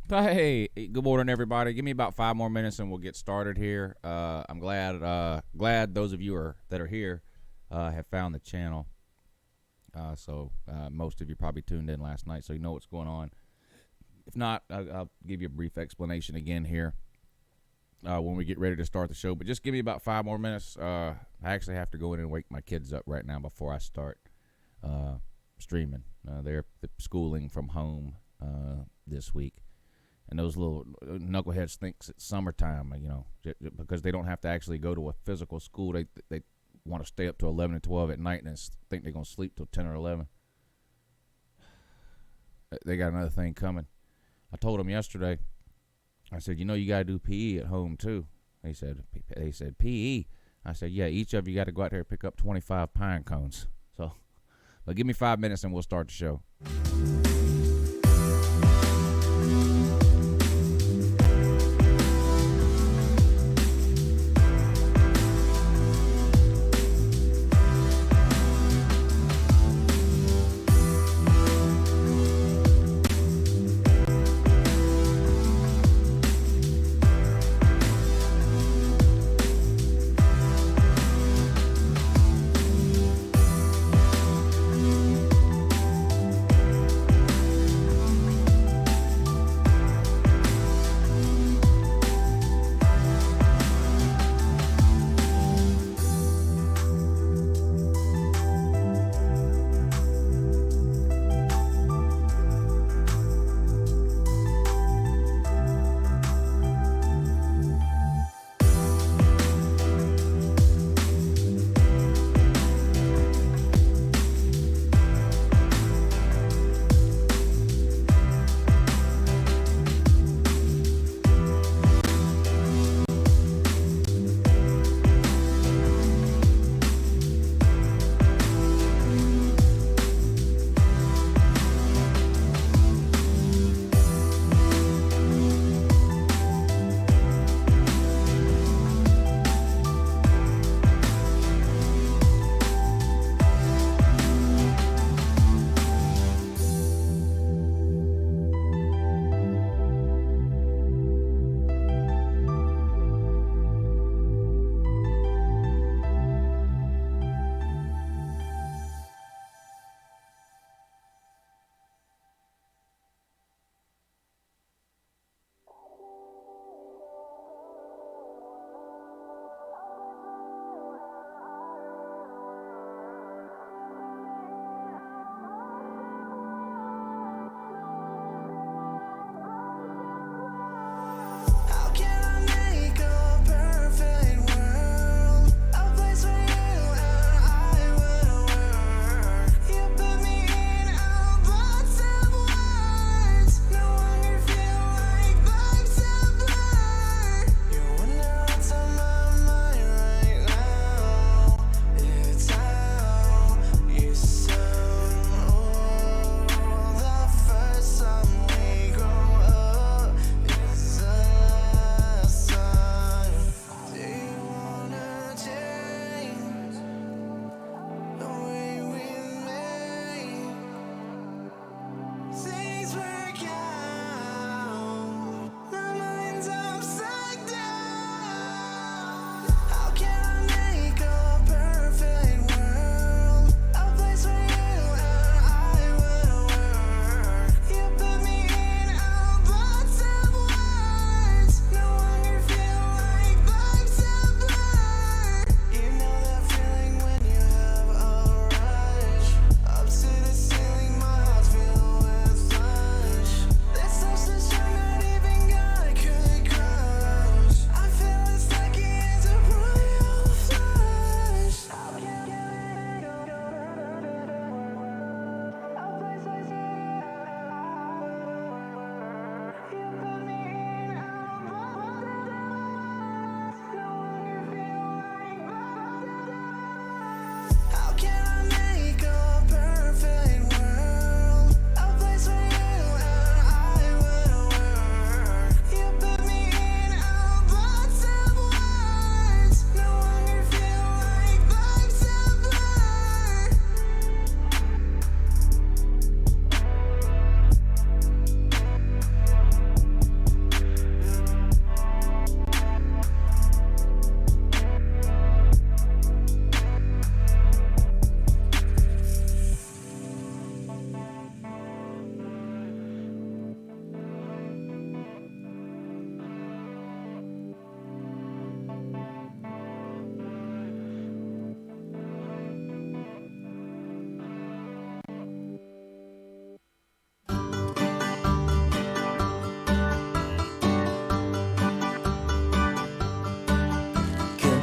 Hey, good morning, everybody. Give me about 5 more minutes and we'll get started here. I'm glad those of you that are here have found the channel. So most of you probably tuned in last night, so you know what's going on. If not, I'll give you a brief explanation again here when we get ready to start the show. But just give me about 5 more minutes. I actually have to go in and wake my kids up right now before I start streaming. They're schooling from home this week. And those little knuckleheads think it's summertime, because they don't have to actually go to a physical school. They want to stay up to 11 and 12 at night and think they're going to sleep till 10 or 11. They got another thing coming. I told them yesterday, I said, you got to do PE at home too. They said PE. I said, yeah, each of you got to go out there and pick up 25 pine cones. But give me 5 minutes and we'll start the show.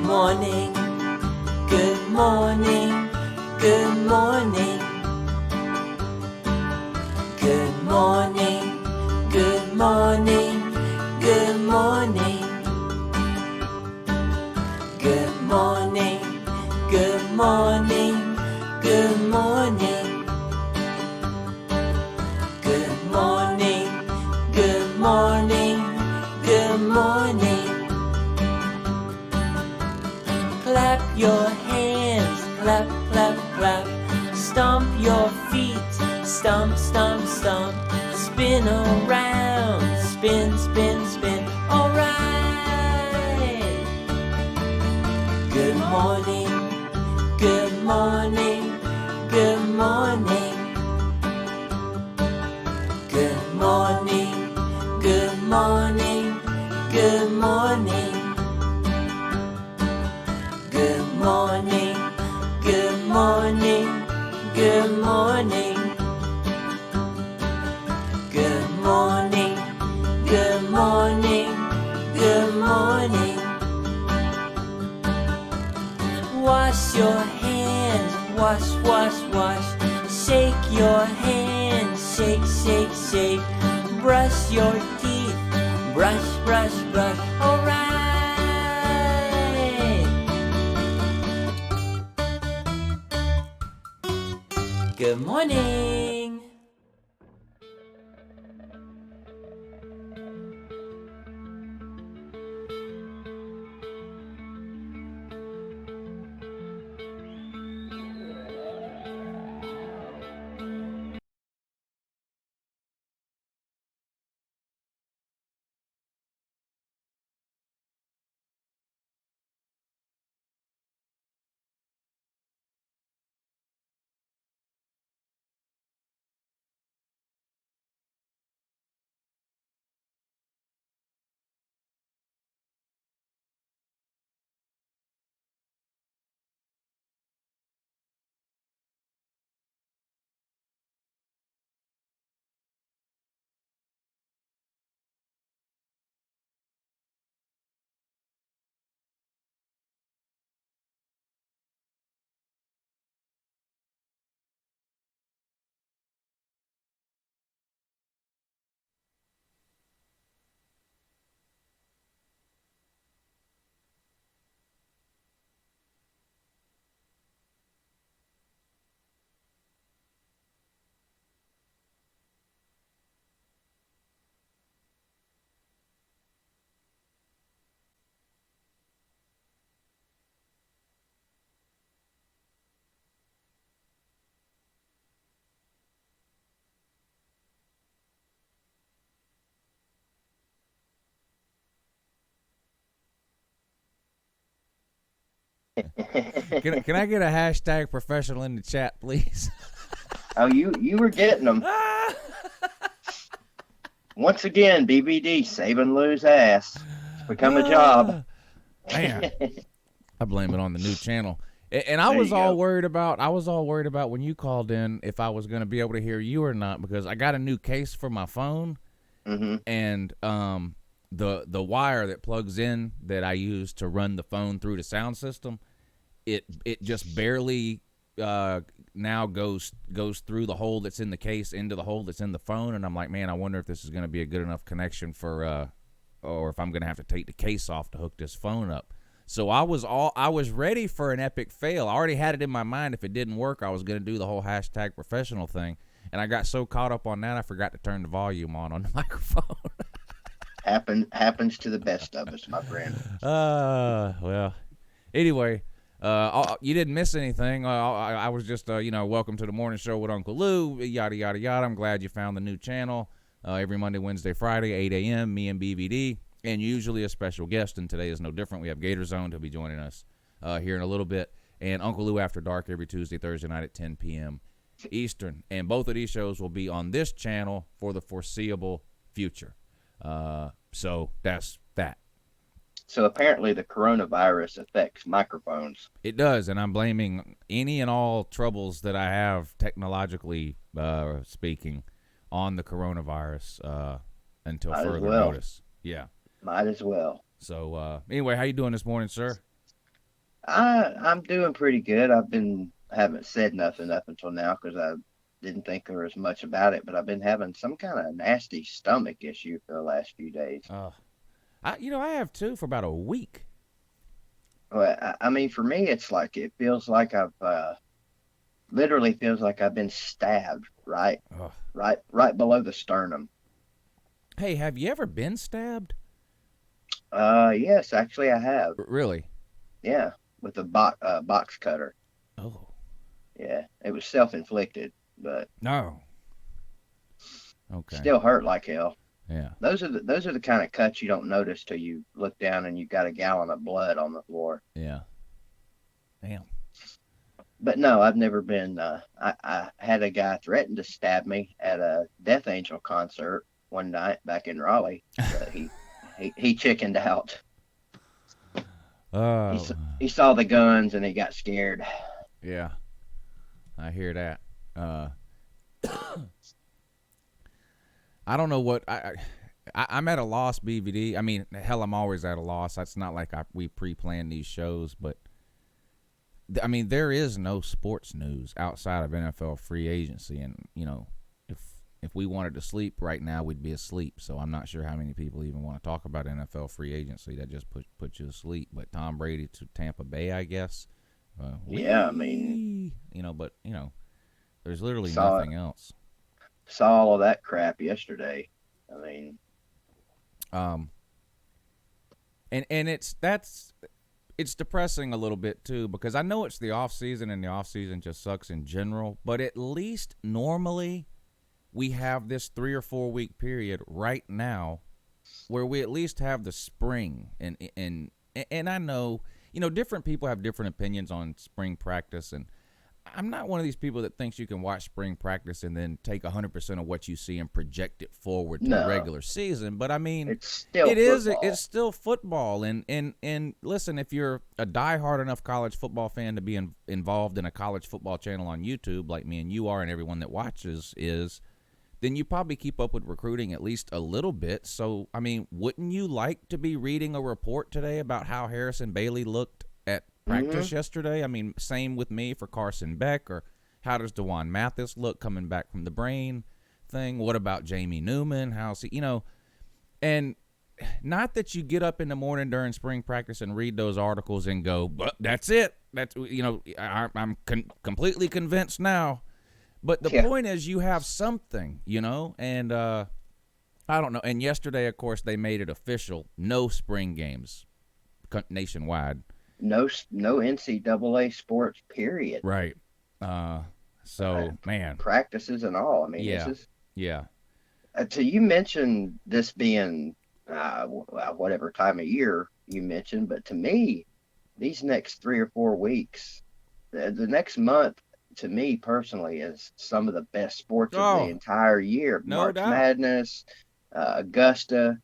morning, good morning, good morning. Good morning, good morning, good morning. Good morning, good morning, good morning. Good morning, good morning, good morning. Clap your hands, clap, clap, clap. Stomp your feet, stomp, stomp, stomp. Spin around, spin, spin, spin. All right. Good morning, good morning, good morning. Good morning, good morning, good morning. Good morning, good morning, good morning. Good morning, good morning, good morning. Wash your hands, wash, wash, wash. Shake your hands, shake, shake, shake. Brush your teeth, brush, brush, brush. All right. Good morning. Can I get a hashtag professional in the chat, please? Oh, you were getting them. Once again, BBD saving Lou's ass. It's become a job. Man, I blame it on the new channel. And I There was you all go. worried about when you called in if I was going to be able to hear you or not, because I got a new case for my phone, Mm-hmm. and the wire that plugs in that I use to run the phone through the sound system, it just barely now goes through the hole that's in the case into the hole that's in the phone, and I'm like, man, I wonder if this is going to be a good enough connection for or if I'm going to have to take the case off to hook this phone up. So I was ready for an epic fail. I already had it in my mind. If it didn't work, I was going to do the whole hashtag professional thing, and I got so caught up on that I forgot to turn the volume on the microphone. Happens to the best of us, my friend. Well, anyway, you didn't miss anything. I was just, welcome to the morning show with Uncle Lou, yada, yada, yada. I'm glad you found the new channel. Every Monday, Wednesday, Friday, 8 a.m., me and BVD, and usually a special guest, and today is no different. We have GatorZoned who'll be joining us here in a little bit, and Uncle Lou After Dark every Tuesday, Thursday night at 10 p.m. Eastern. And both of these shows will be on this channel for the foreseeable future. So that's that. So apparently the coronavirus affects microphones. It does, and I'm blaming any and all troubles that I have technologically speaking on the coronavirus until further notice. Yeah. Might as well. So anyway, how you doing this morning, sir? I'm doing pretty good. Haven't said nothing up until now because I didn't think there was much about it, but I've been having some kind of nasty stomach issue for the last few days. I have too for about a week. Well, I mean, for me, it's like it feels like I've literally feels like I've been stabbed Ugh. right below the sternum. Hey, have you ever been stabbed? Yes, actually, I have. Really? Yeah, with a box cutter. Oh. Yeah, it was self-inflicted, but No. Okay. still hurt like hell. Yeah. Those are the kind of cuts you don't notice till you look down and you got a gallon of blood on the floor. Yeah. Damn. But no, I've never been. I had a guy threaten to stab me at a Death Angel concert one night back in Raleigh, but he chickened out. Oh. He saw the guns and he got scared. Yeah. I hear that. I don't know what I'm at a loss, BVD. I mean, hell, I'm always at a loss. It's not like we pre-plan these shows, but I mean, there is no sports news outside of NFL free agency, and if we wanted to sleep right now, we'd be asleep. So I'm not sure how many people even want to talk about NFL free agency. That just put you to sleep. But Tom Brady to Tampa Bay, I guess. Yeah, I mean, there's literally nothing else. Saw all of that crap yesterday. I mean, and it's depressing a little bit too, because I know it's the off season and the off season just sucks in general, but at least normally we have this 3 or 4 week period right now where we at least have the spring, and I know different people have different opinions on spring practice, and I'm not one of these people that thinks you can watch spring practice and then take 100% of what you see and project it forward to the regular season. But I mean, it's still football. It's still football. And listen, if you're a diehard enough college football fan to be involved in a college football channel on YouTube, like me and you are, and everyone that watches is, then you probably keep up with recruiting at least a little bit. So, I mean, wouldn't you like to be reading a report today about how Harrison Bailey looked at practice yesterday? I mean, same with me for Carson Beck, or how does DeJuan Mathis look coming back from the brain thing? What about Jamie Newman? How's he, and not that you get up in the morning during spring practice and read those articles and go, but that's it. That's, I'm completely convinced now. But the point is you have something, and I don't know. And yesterday, of course, they made it official. No spring games nationwide. No NCAA sports, period. Right. Man. Practices and all. I mean, Yeah. Till you mentioned this being whatever time of year you mentioned, but to me, these next 3 or 4 weeks, the next month, to me personally, is some of the best sports of the entire year. No March doubt. Madness, Augusta,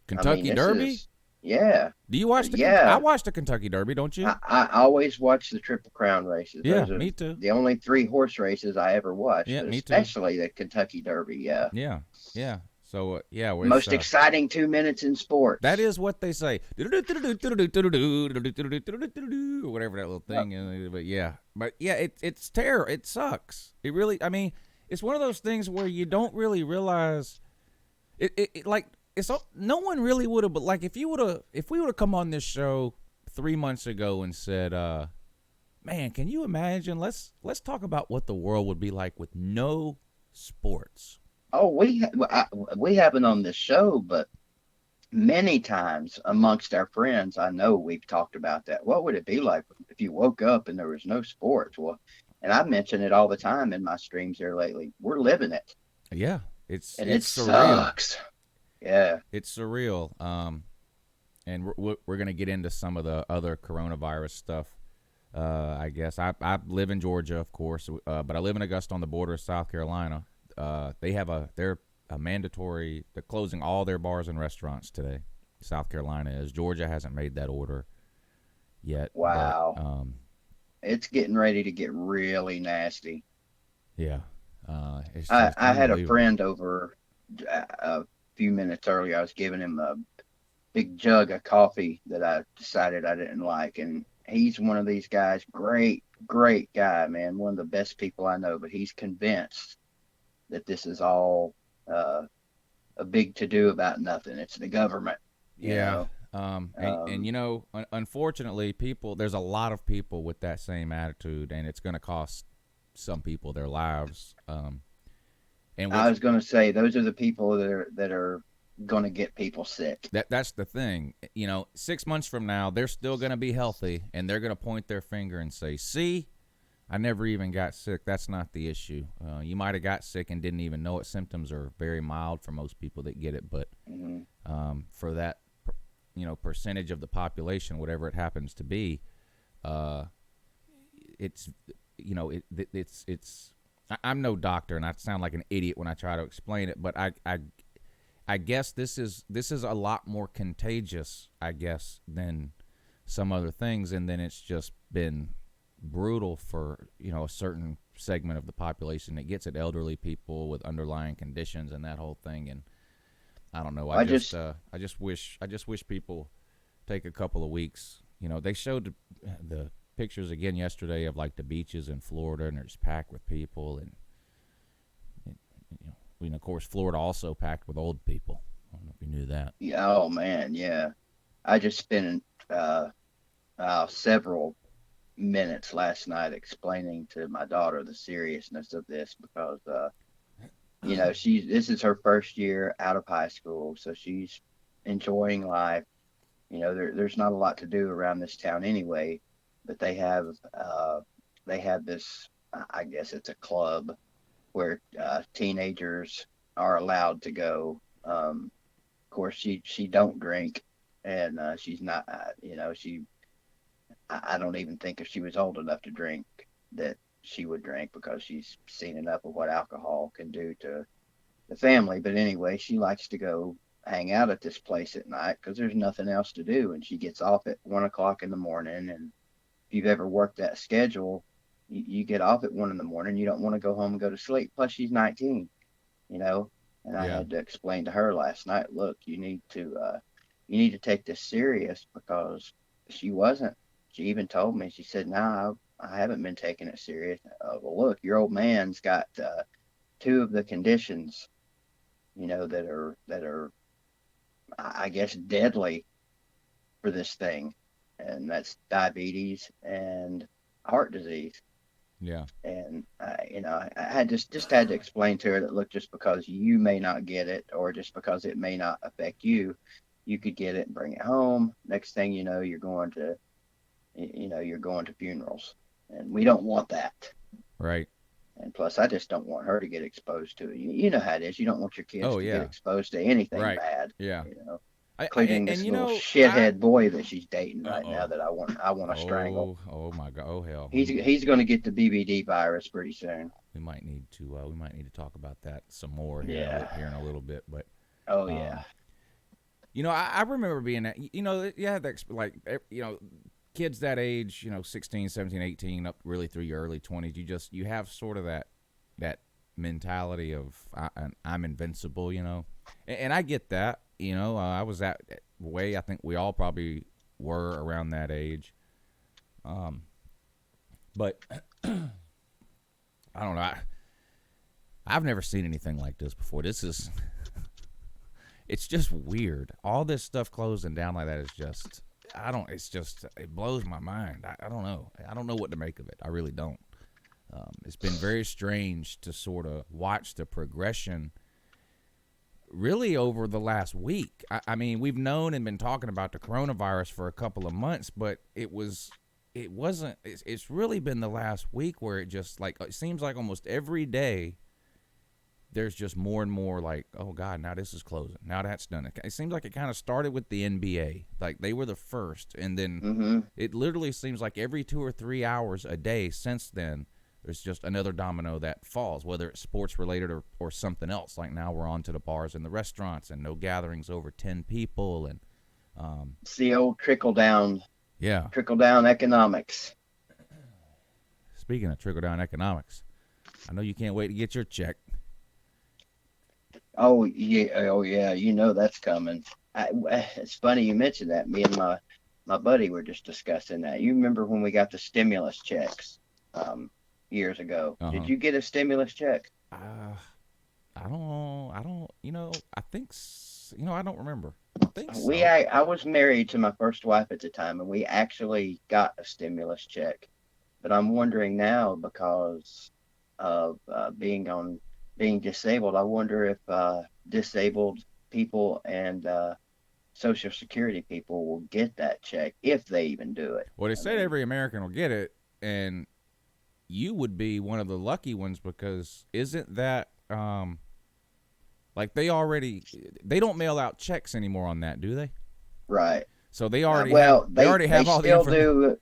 Kentucky Derby. Yeah. Do you watch I watched the Kentucky Derby, don't you? I always watch the Triple Crown races. Yeah, Those are me too. The only 3 horse races I ever watched. Yeah, me too. Especially the Kentucky Derby. Yeah. Yeah. So Most exciting 2 minutes in sports. That is what they say. Or whatever that little thing is. But it's terror. It sucks. It really. I mean, it's one of those things where you don't really realize it like. No one really would have, but like if we would have come on this show 3 months ago and said, man, can you imagine? Let's talk about what the world would be like with no sports. Oh, we haven't on this show, but many times amongst our friends, I know we've talked about that. What would it be like if you woke up and there was no sports? Well, and I mention it all the time in my streams here lately. We're living it. Yeah, it surreal. Sucks. Yeah, it's surreal. And we're gonna get into some of the other coronavirus stuff. I guess I live in Georgia, of course, but I live in Augusta on the border of South Carolina. They're mandatory. They're closing all their bars and restaurants today. South Carolina is. Georgia hasn't made that order yet. Wow. But, it's getting ready to get really nasty. Yeah. I had a friend over a few minutes earlier. I was giving him big jug of coffee that I decided I didn't like. And he's one of these guys, great guy, man, one of the best people I know, but he's convinced that this is all a big to do about nothing. It's the government, you Yeah. know. And unfortunately, there's a lot of people with that same attitude, and it's going to cost some people their lives. And I which was going to say those are the people that are going to get people sick. that's the thing. 6 months from now, they're still going to be healthy, and they're going to point their finger and say, "See, I never even got sick." That's not the issue. You might have got sick and didn't even know it. Symptoms are very mild for most people that get it, but Mm-hmm. for that percentage of the population, whatever it happens to be, it's it's I'm no doctor, and I sound like an idiot when I try to explain it, but I guess this is a lot more contagious, I guess, than some other things, and then it's just been brutal for a certain segment of the population that gets it, elderly people with underlying conditions and that whole thing. And I don't know. I just wish people take a couple of weeks. They showed the pictures again yesterday of like the beaches in Florida, and it's packed with people, and of course Florida also packed with old people. I don't know if you knew that. Yeah, oh man, yeah. I just spent several minutes last night explaining to my daughter the seriousness of this because this is her first year out of high school, so she's enjoying life. There's not a lot to do around this town anyway, but they have this, I guess it's a club where teenagers are allowed to go. Of course, she don't drink, and she's not. I don't even think if she was old enough to drink that she would drink because she's seen enough of what alcohol can do to the family. But anyway, she likes to go hang out at this place at night because there's nothing else to do, and she gets off at 1 o'clock in the morning. And if you've ever worked that schedule, you get off at 1 in the morning. You don't want to go home and go to sleep. Plus, she's 19, you know. And I Yeah. had to explain to her last night, look, you need to take this serious because she wasn't. She even told me, she said, "No, I haven't been taking it serious." Well, look, your old man's got two of the conditions, that are, I guess, deadly for this thing, and that's diabetes and heart disease. Yeah. And I had just had to explain to her that, look, just because you may not get it, or just because it may not affect you, you could get it and bring it home. Next thing you know, you're going to funerals, and we don't want that. Right. And plus, I just don't want her to get exposed to it. You know how it is. You don't want your kids Oh to yeah. get exposed to anything Right. bad. Yeah. Including this And little shithead boy that she's dating right now Uh-oh. that I want to strangle. Oh my God. Oh hell. He's going to get the BBD virus pretty soon. We might need to talk about that some more Yeah. here in a little bit, but Oh yeah. I remember being that, that's like, kids that age, 16, 17, 18, up really through your early 20s, you have sort of that mentality of I'm invincible, and I get that, I was that way. I think we all probably were around that age. But I don't know. I've never seen anything like this before. This is, it's just weird. All this stuff closing down like that is just, it blows my mind. I don't know. I don't know what to make of it. I really don't. It's been very strange to sort of watch the progression really over the last week. I mean, we've known and been talking about the coronavirus for a couple of months, but it's really been the last week where it just, like, it seems like almost every day there's just more and more like, oh God, now this is closing. Now that's done. It seems like it kind of started with the NBA. Like, they were the first, and then it literally seems like every 2 or 3 hours a day since then, there's just another domino that falls, whether it's sports related or something else. Like, now we're on to the bars and the restaurants, and no gatherings over 10 people. And it's the old trickle down economics. Speaking of trickle down economics, I know you can't wait to get your check. Oh yeah, that's coming. It's funny you mentioned that. Me and my buddy were just discussing that. You remember when we got the stimulus checks years ago? Uh-huh. Did you get a stimulus check? Uh, I don't, I think, I don't remember. I think so. I was married to my first wife at the time, and we actually got a stimulus check. But I'm wondering now because of being disabled. I wonder if disabled people and Social Security people will get that check if they even do it. Well, they I said mean, every American will get it, and you would be one of the lucky ones because isn't that like they don't mail out checks anymore on that, do they? right. So they already have Well, they already they have all the still information. do.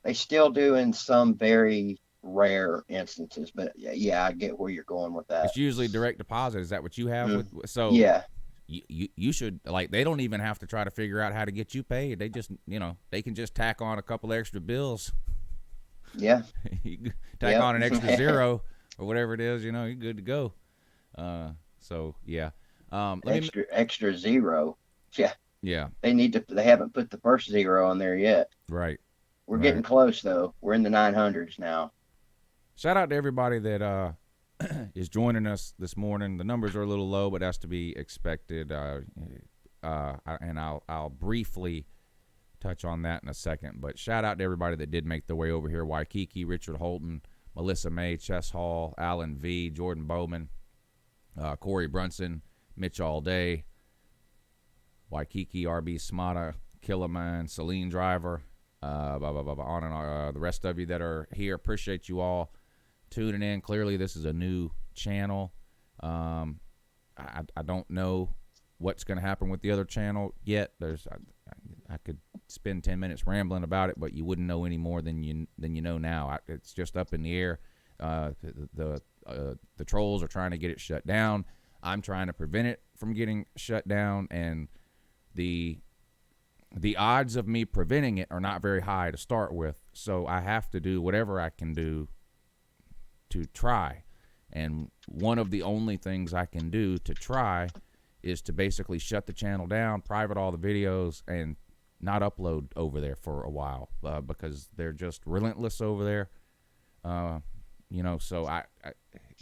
They still do in some very rare instances, but yeah, I get where you're going with that. It's usually direct deposit. Is that what you have with? Mm, So yeah, you should, like, they don't even have to try to figure out how to get you paid. They just, they can just tack on a couple extra bills. yeah, You tack yep. on an extra zero or whatever it is, you're good to go. So yeah. Let me extra zero. Yeah, Yeah, they need to. They haven't put the first zero on there yet. right. We're getting Right. close though. We're in the 900s now. Shout out to everybody that is joining us this morning. The numbers are a little low, but that's to be expected. And I'll briefly touch on that in a second. But shout out to everybody that did make their way over here: Waikiki, Richard Holton, Melissa May, Chess Hall, Alan V, Jordan Bowman, Corey Brunson, Mitch All Day, Waikiki, RB Smata, Killerman, Celine Driver, on and on. The rest of you that are here, appreciate you all tuning in. Clearly, this is a new channel. I don't know what's going to happen with the other channel yet. I could spend 10 minutes rambling about it, but you wouldn't know any more than you know now. It's just up in the air. The trolls are trying to get it shut down. I'm trying to prevent it from getting shut down, and the odds of me preventing it are not very high to start with. So I have to do whatever I can do to try. And one of the only things I can do to try is to basically shut the channel down, private all the videos, and not upload over there for a while because they're just relentless over there. So I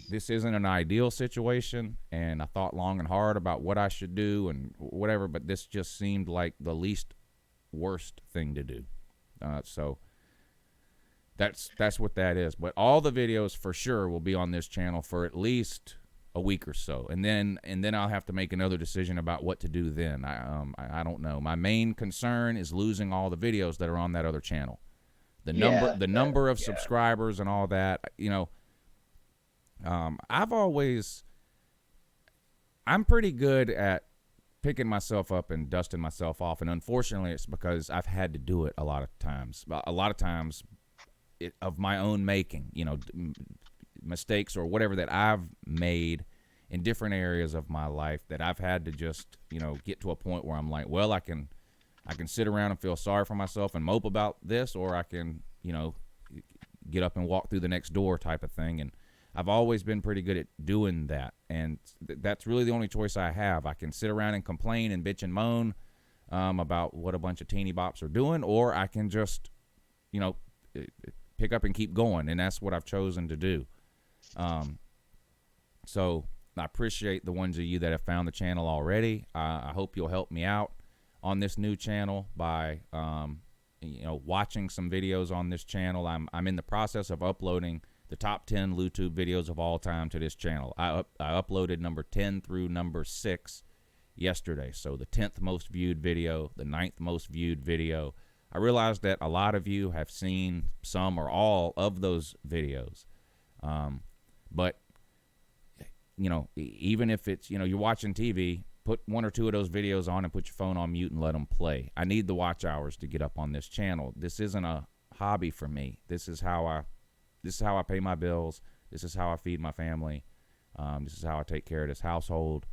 this isn't an ideal situation, and I thought long and hard about what I should do and whatever, but this just seemed like the least worst thing to do. So that's what that is. But all the videos for sure will be on this channel for at least a week or so, and then I'll have to make another decision about what to do then. I don't know. My main concern is losing all the videos that are on that other channel. The number of subscribers and all that. I'm pretty good at picking myself up and dusting myself off, and unfortunately it's because I've had to do it a lot of times of my own making, mistakes or whatever that I've made in different areas of my life that I've had to just, get to a point where I'm like, well, I can sit around and feel sorry for myself and mope about this, or I can, get up and walk through the next door type of thing. And I've always been pretty good at doing that, and that's really the only choice I have. I can sit around and complain and bitch and moan about what a bunch of teeny bops are doing, or I can just, pick up and keep going, and that's what I've chosen to do. So I appreciate the ones of you that have found the channel already. I hope you'll help me out on this new channel by watching some videos on this channel. I'm in the process of uploading the top 10 YouTube videos of all time to this channel. I uploaded number 10 through number 6 yesterday. So the 10th most viewed video, the 9th most viewed video. I realized that a lot of you have seen some or all of those videos. But, even if it's, you're watching TV, put one or two of those videos on and put your phone on mute and let them play. I need the watch hours to get up on this channel. This isn't a hobby for me. This is how I pay my bills. This is how I feed my family. This is how I take care of this household.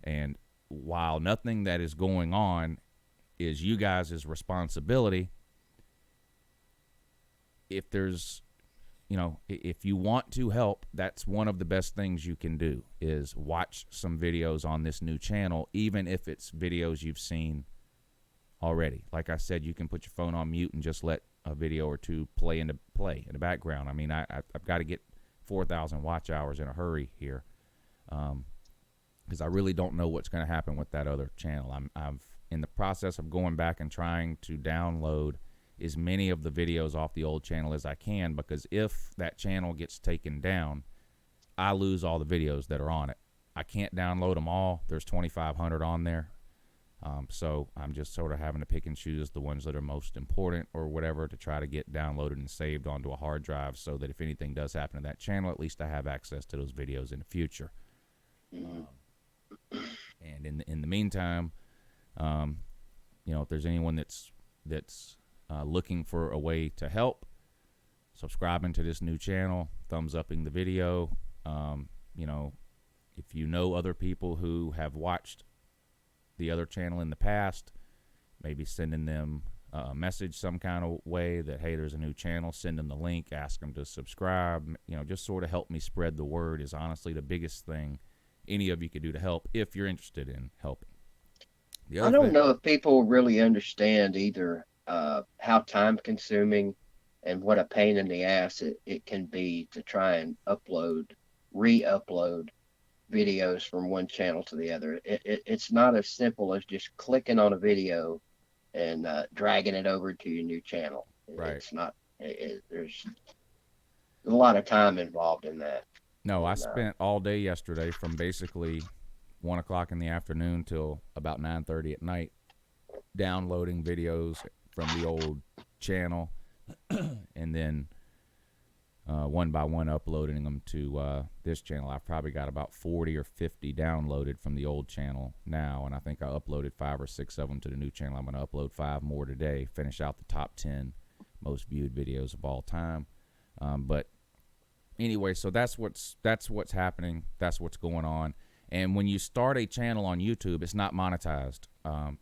And while nothing that is going on is you guys' responsibility, if there's if you want to help, that's one of the best things you can do is watch some videos on this new channel, even if it's videos you've seen already. Like I said, you can put your phone on mute and just let a video or two play in the background. I mean, I've got to get 4,000 watch hours in a hurry here, because I really don't know what's going to happen with that other channel. I'm in the process of going back and trying to download as many of the videos off the old channel as I can, because if that channel gets taken down, I lose all the videos that are on it. I can't download them all. There's 2,500 on there. So I'm just sort of having to pick and choose the ones that are most important or whatever to try to get downloaded and saved onto a hard drive, so that if anything does happen to that channel, at least I have access to those videos in the future. And in the meantime, if there's anyone that's looking for a way to help, subscribing to this new channel, thumbs upping the video. If you know other people who have watched the other channel in the past, maybe sending them a message some kind of way that, hey, there's a new channel, send them the link, ask them to subscribe, just sort of help me spread the word is honestly the biggest thing any of you could do to help if you're interested in helping. I don't know if people really understand either how time consuming and what a pain in the ass it can be to try and re-upload videos from one channel to the other. It's not as simple as just clicking on a video and dragging it over to your new channel. Right. It's not. There's a lot of time involved in that. No, I spent all day yesterday from basically 1 o'clock in the afternoon till about 9:30 at night downloading videos from the old channel and then one by one uploading them to this channel. I've probably got about 40 or 50 downloaded from the old channel now, and I think I uploaded 5 or 6 of them to the new channel. I'm going to upload 5 more today, finish out the top 10 most viewed videos of all time. But anyway, so that's what's happening. That's what's going on. And when you start a channel on YouTube, it's not monetized.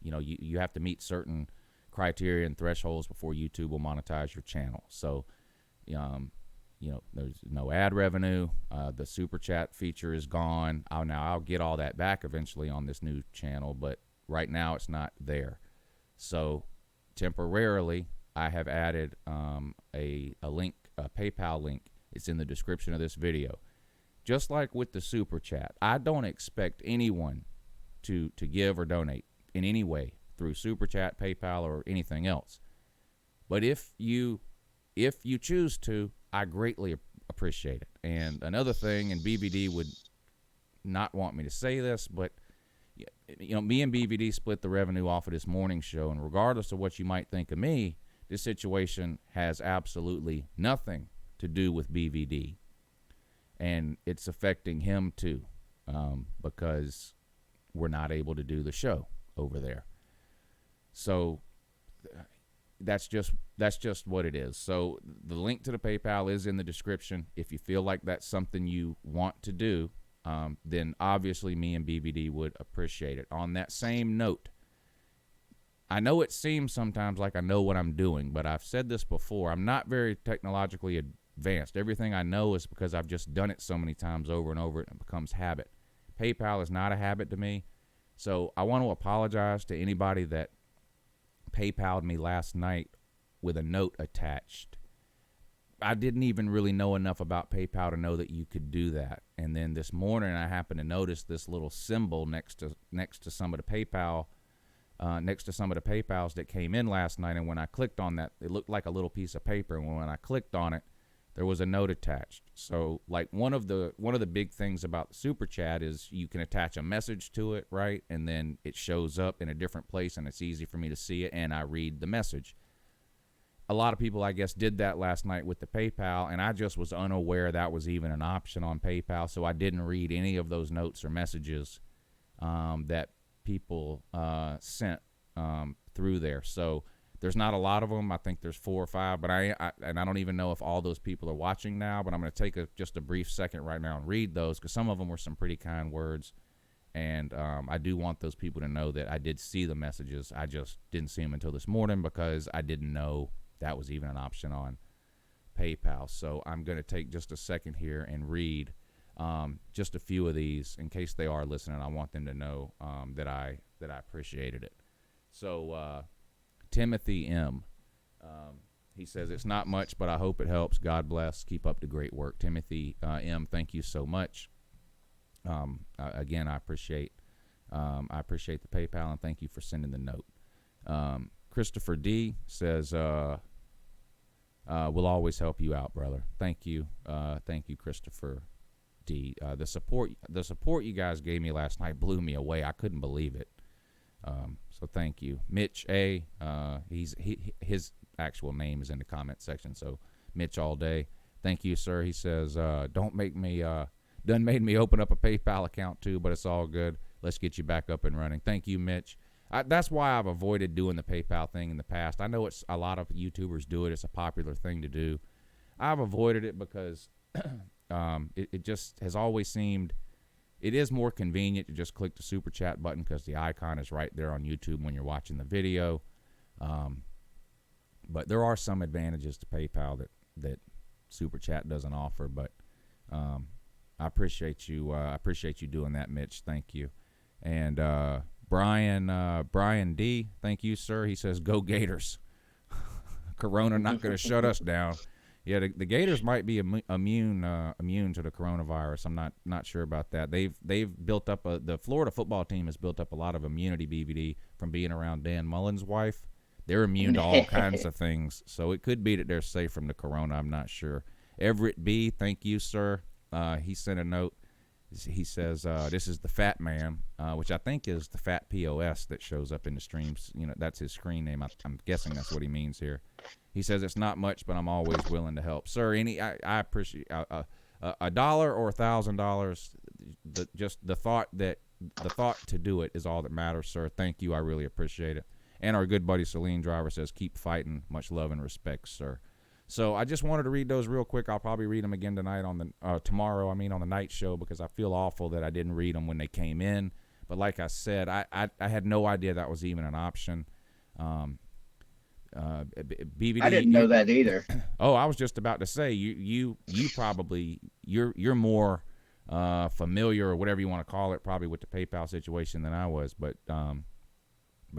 You have to meet certain criteria and thresholds before YouTube will monetize your channel. So, there's no ad revenue. The super chat feature is gone. I'll get all that back eventually on this new channel, but right now it's not there. So temporarily, I have added a link, a PayPal link. It's in the description of this video. Just like with the super chat, I don't expect anyone to give or donate in any way through super chat, PayPal, or anything else. But if you choose to, I greatly appreciate it. And another thing, and BVD would not want me to say this, but me and BVD split the revenue off of this morning show, and regardless of what you might think of me, this situation has absolutely nothing to do with BVD. And it's affecting him too, because we're not able to do the show over there. So that's just what it is. So the link to the PayPal is in the description. If you feel like that's something you want to do, then obviously me and BVD would appreciate it. On that same note, I know it seems sometimes like I know what I'm doing, but I've said this before. I'm not very technologically advanced. Everything I know is because I've just done it so many times over and over, and it becomes habit. PayPal is not a habit to me. So I want to apologize to anybody that PayPal'd me last night with a note attached. I didn't even really know enough about PayPal to know that you could do that. And then this morning I happened to notice this little symbol next to some of the PayPal, next to some of the PayPals that came in last night. And when I clicked on that, it looked like a little piece of paper. And when I clicked on it, there was a note attached. So like one of the big things about the super chat is you can attach a message to it, right? And then it shows up in a different place and it's easy for me to see it and I read the message. A lot of people, I guess, did that last night with the PayPal, and I just was unaware that was even an option on PayPal, so I didn't read any of those notes or messages that people sent through there. So there's not a lot of them. I think there's 4 or 5, but I don't even know if all those people are watching now, but I'm going to take just a brief second right now and read those because some of them were some pretty kind words, and I do want those people to know that I did see the messages. I just didn't see them until this morning because I didn't know that was even an option on PayPal. So I'm going to take just a second here and read just a few of these in case they are listening. I want them to know that I appreciated it. So Timothy M. He says, it's not much, but I hope it helps. God bless. Keep up the great work. Timothy M., thank you so much. Again, I appreciate the PayPal, and thank you for sending the note. Christopher D. says, we'll always help you out, brother. Thank you. Thank you, Christopher D. The support you guys gave me last night blew me away. I couldn't believe it. So thank you. Mitch A., his actual name is in the comment section, so Mitch all day. Thank you, sir. He says, done made me open up a PayPal account too, but it's all good. Let's get you back up and running. Thank you, Mitch. That's why I've avoided doing the PayPal thing in the past. I know it's a lot of YouTubers do it. It's a popular thing to do. I've avoided it because it just has always seemed it is more convenient to just click the super chat button because the icon is right there on YouTube when you're watching the video. But there are some advantages to PayPal that super chat doesn't offer. But I appreciate you. I appreciate you doing that, Mitch. Thank you. And Brian D., thank you, sir. He says, go Gators. Corona not going to shut us down. Yeah, the Gators might be immune to the coronavirus. I'm not sure about that. They've built up the Florida football team has built up a lot of immunity, BBD, from being around Dan Mullen's wife. They're immune to all kinds of things, so it could be that they're safe from the corona. I'm not sure. Everett B., thank you, sir. He sent a note. He says, this is the Fat Man, which I think is the Fat POS that shows up in the streams. You know, that's his screen name. I'm guessing that's what he means here. He says, it's not much, but I'm always willing to help. Sir, I appreciate $1 or $1,000. The thought to do it is all that matters, sir. Thank you. I really appreciate it. And our good buddy Celine Driver says, keep fighting. Much love and respect, sir. So I just wanted to read those real quick. I'll probably read them again tonight tomorrow on the night show, because I feel awful that I didn't read them when they came in. But like I said, I had no idea that was even an option. BBD, I didn't know that either. Oh, I was just about to say you probably you're more familiar, or whatever you want to call it, probably with the PayPal situation than I was. But you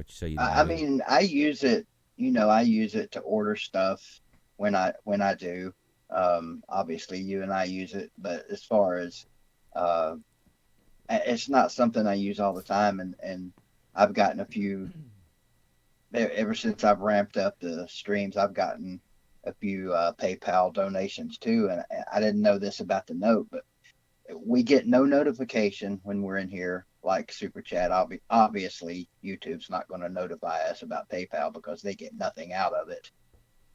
say you. I mean, I use it. I use it to order stuff when I do. Obviously, you and I use it, but as far as it's not something I use all the time, and I've gotten a few. Ever since I've ramped up the streams, I've gotten a few PayPal donations too, and I didn't know this about the note, but we get no notification when we're in here, like Super Chat. Obviously, YouTube's not going to notify us about PayPal because they get nothing out of it,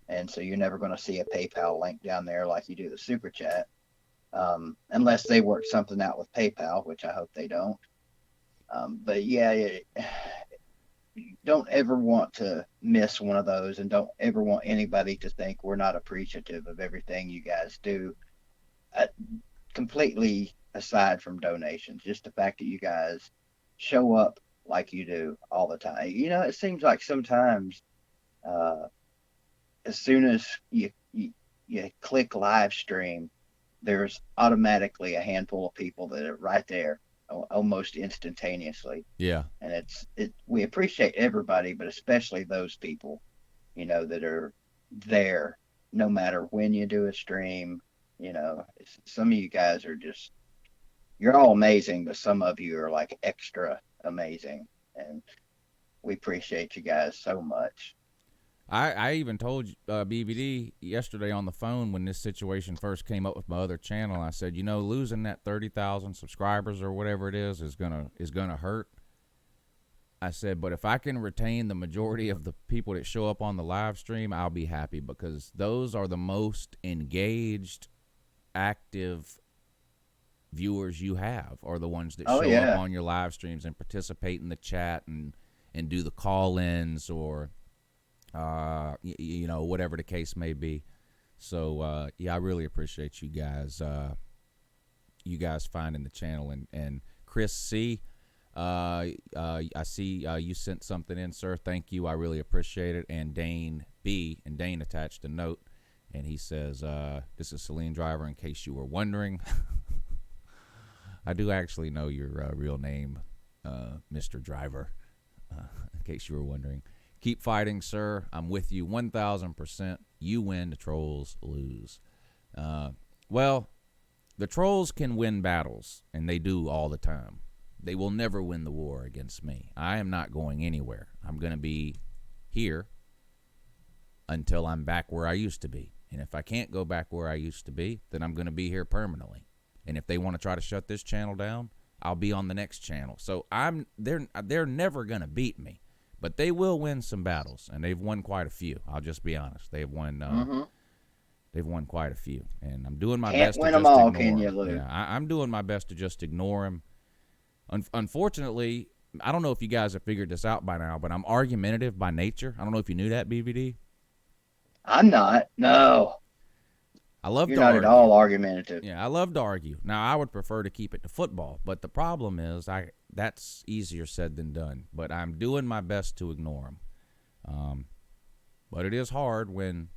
and so you're never going to see a PayPal link down there like you do the Super Chat, unless they work something out with PayPal, which I hope they don't. But yeah. Don't ever want to miss one of those, and don't ever want anybody to think we're not appreciative of everything you guys do. Completely aside from donations, just the fact that you guys show up like you do all the time. It seems like sometimes as soon as you click live stream, there's automatically a handful of people that are right there almost instantaneously. Yeah. And we appreciate everybody, but especially those people, that are there no matter when you do a stream. Some of you guys are you're all amazing, but some of you are like extra amazing, and we appreciate you guys so much. I even told BBD yesterday on the phone when this situation first came up with my other channel. I said, losing that 30,000 subscribers or whatever it is gonna hurt. I said, but if I can retain the majority of the people that show up on the live stream, I'll be happy, because those are the most engaged, active viewers you have, are the ones that show up on your live streams and participate in the chat and do the call-ins, or whatever the case may be. So I really appreciate you guys finding the channel. And Chris C, I see you sent something in, sir. Thank you. I really appreciate it. And Dane B, and Dane attached a note. and he says, "This is Celine Driver. In case you were wondering, I do actually know your real name, Mr. Driver. In case you were wondering, keep fighting, sir. I'm with you 1,000%. You win, the trolls lose." Well, the trolls can win battles, and they do all the time. They will never win the war against me. I am not going anywhere. I'm going to be here until I'm back where I used to be. And if I can't go back where I used to be, then I'm going to be here permanently. And if they want to try to shut this channel down, I'll be on the next channel. So they're never going to beat me, but they will win some battles, and they've won quite a few. I'll just be honest. They've won they've won quite a few, and I'm doing my best to just all, ignore can you, them. Lou? Yeah, I'm doing my best to just ignore them. Unfortunately, I don't know if you guys have figured this out by now, but I'm argumentative by nature. I don't know if you knew that, BVD. I'm not. No. I love You're to not argue. at all argumentative. Yeah, I love to argue. Now, I would prefer to keep it to football, but the problem is that's easier said than done. But I'm doing my best to ignore them. But it is hard when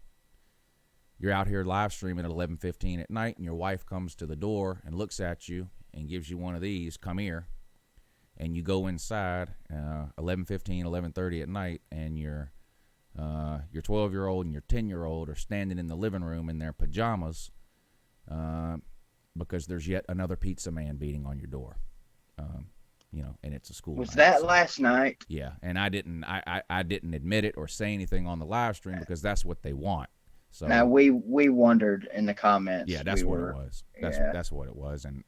you're out here live streaming at 11:15 at night and your wife comes to the door and looks at you and gives you one of these, "Come here," and you go inside 11:15, 11:30 at night, and your 12-year-old and your 10-year-old are standing in the living room in their pajamas because there's yet another pizza man beating on your door. And it's a school Was night, that so. last night? Yeah, and I didn't admit it or say anything on the live stream because that's what they want. So Now we wondered in the comments. yeah, that's what it was. That's what it was, and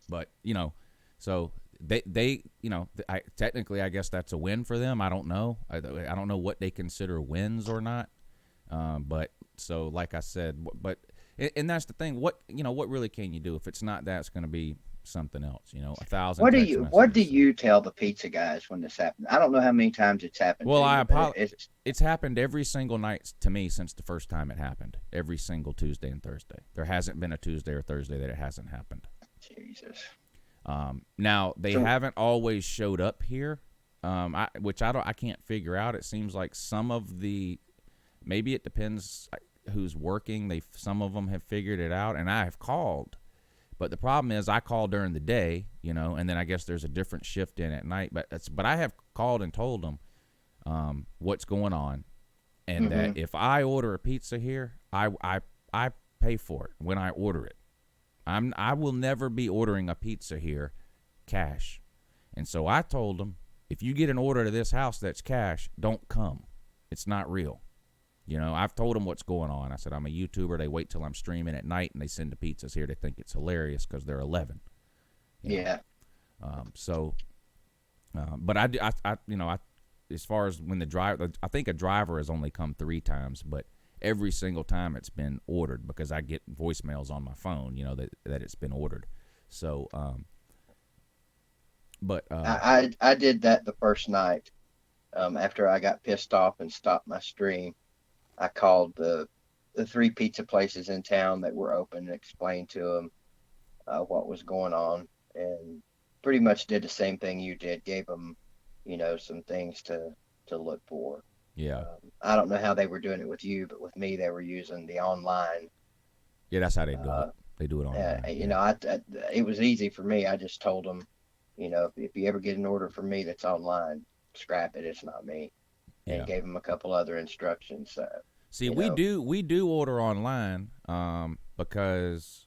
but so they technically I guess that's a win for them. I don't know. I don't know what they consider wins or not. But so like I said, but and that's the thing. What really can you do if it's not that? It's going to be something else. 1,000. What do you tell the pizza guys when this happens? I don't know how many times it's happened. Well, to I you, but apologize. It's happened every single night to me since the first time it happened. Every single Tuesday and Thursday. There hasn't been a Tuesday or Thursday that it hasn't happened. Jesus. Now they haven't always showed up here, which I can't figure out. It seems like some of maybe it depends who's working. Some of them have figured it out, and I have called. But the problem is I call during the day, and then I guess there's a different shift in at night. But I have called and told them what's going on, and that if I order a pizza here, I pay for it when I order it. I will never be ordering a pizza here cash. And so I told them, if you get an order to this house that's cash, don't come. It's not real. I've told them what's going on. I said, I'm a YouTuber. They wait till I'm streaming at night, and they send the pizzas here. They think it's hilarious because they're 11. Yeah. But I as far as when the driver, I think a driver has only come 3 times, but every single time it's been ordered because I get voicemails on my phone, that it's been ordered. So, but I did that the first night. After I got pissed off and stopped my stream, I called the 3 pizza places in town that were open and explained to them what was going on, and pretty much did the same thing you did. Gave them, some things to look for. Yeah. I don't know how they were doing it with you, but with me, they were using the online. Yeah, that's how they do it. They do it online. It was easy for me. I just told them, if you ever get an order from me that's online, scrap it. It's not me. And gave them a couple other instructions. See, we do order online because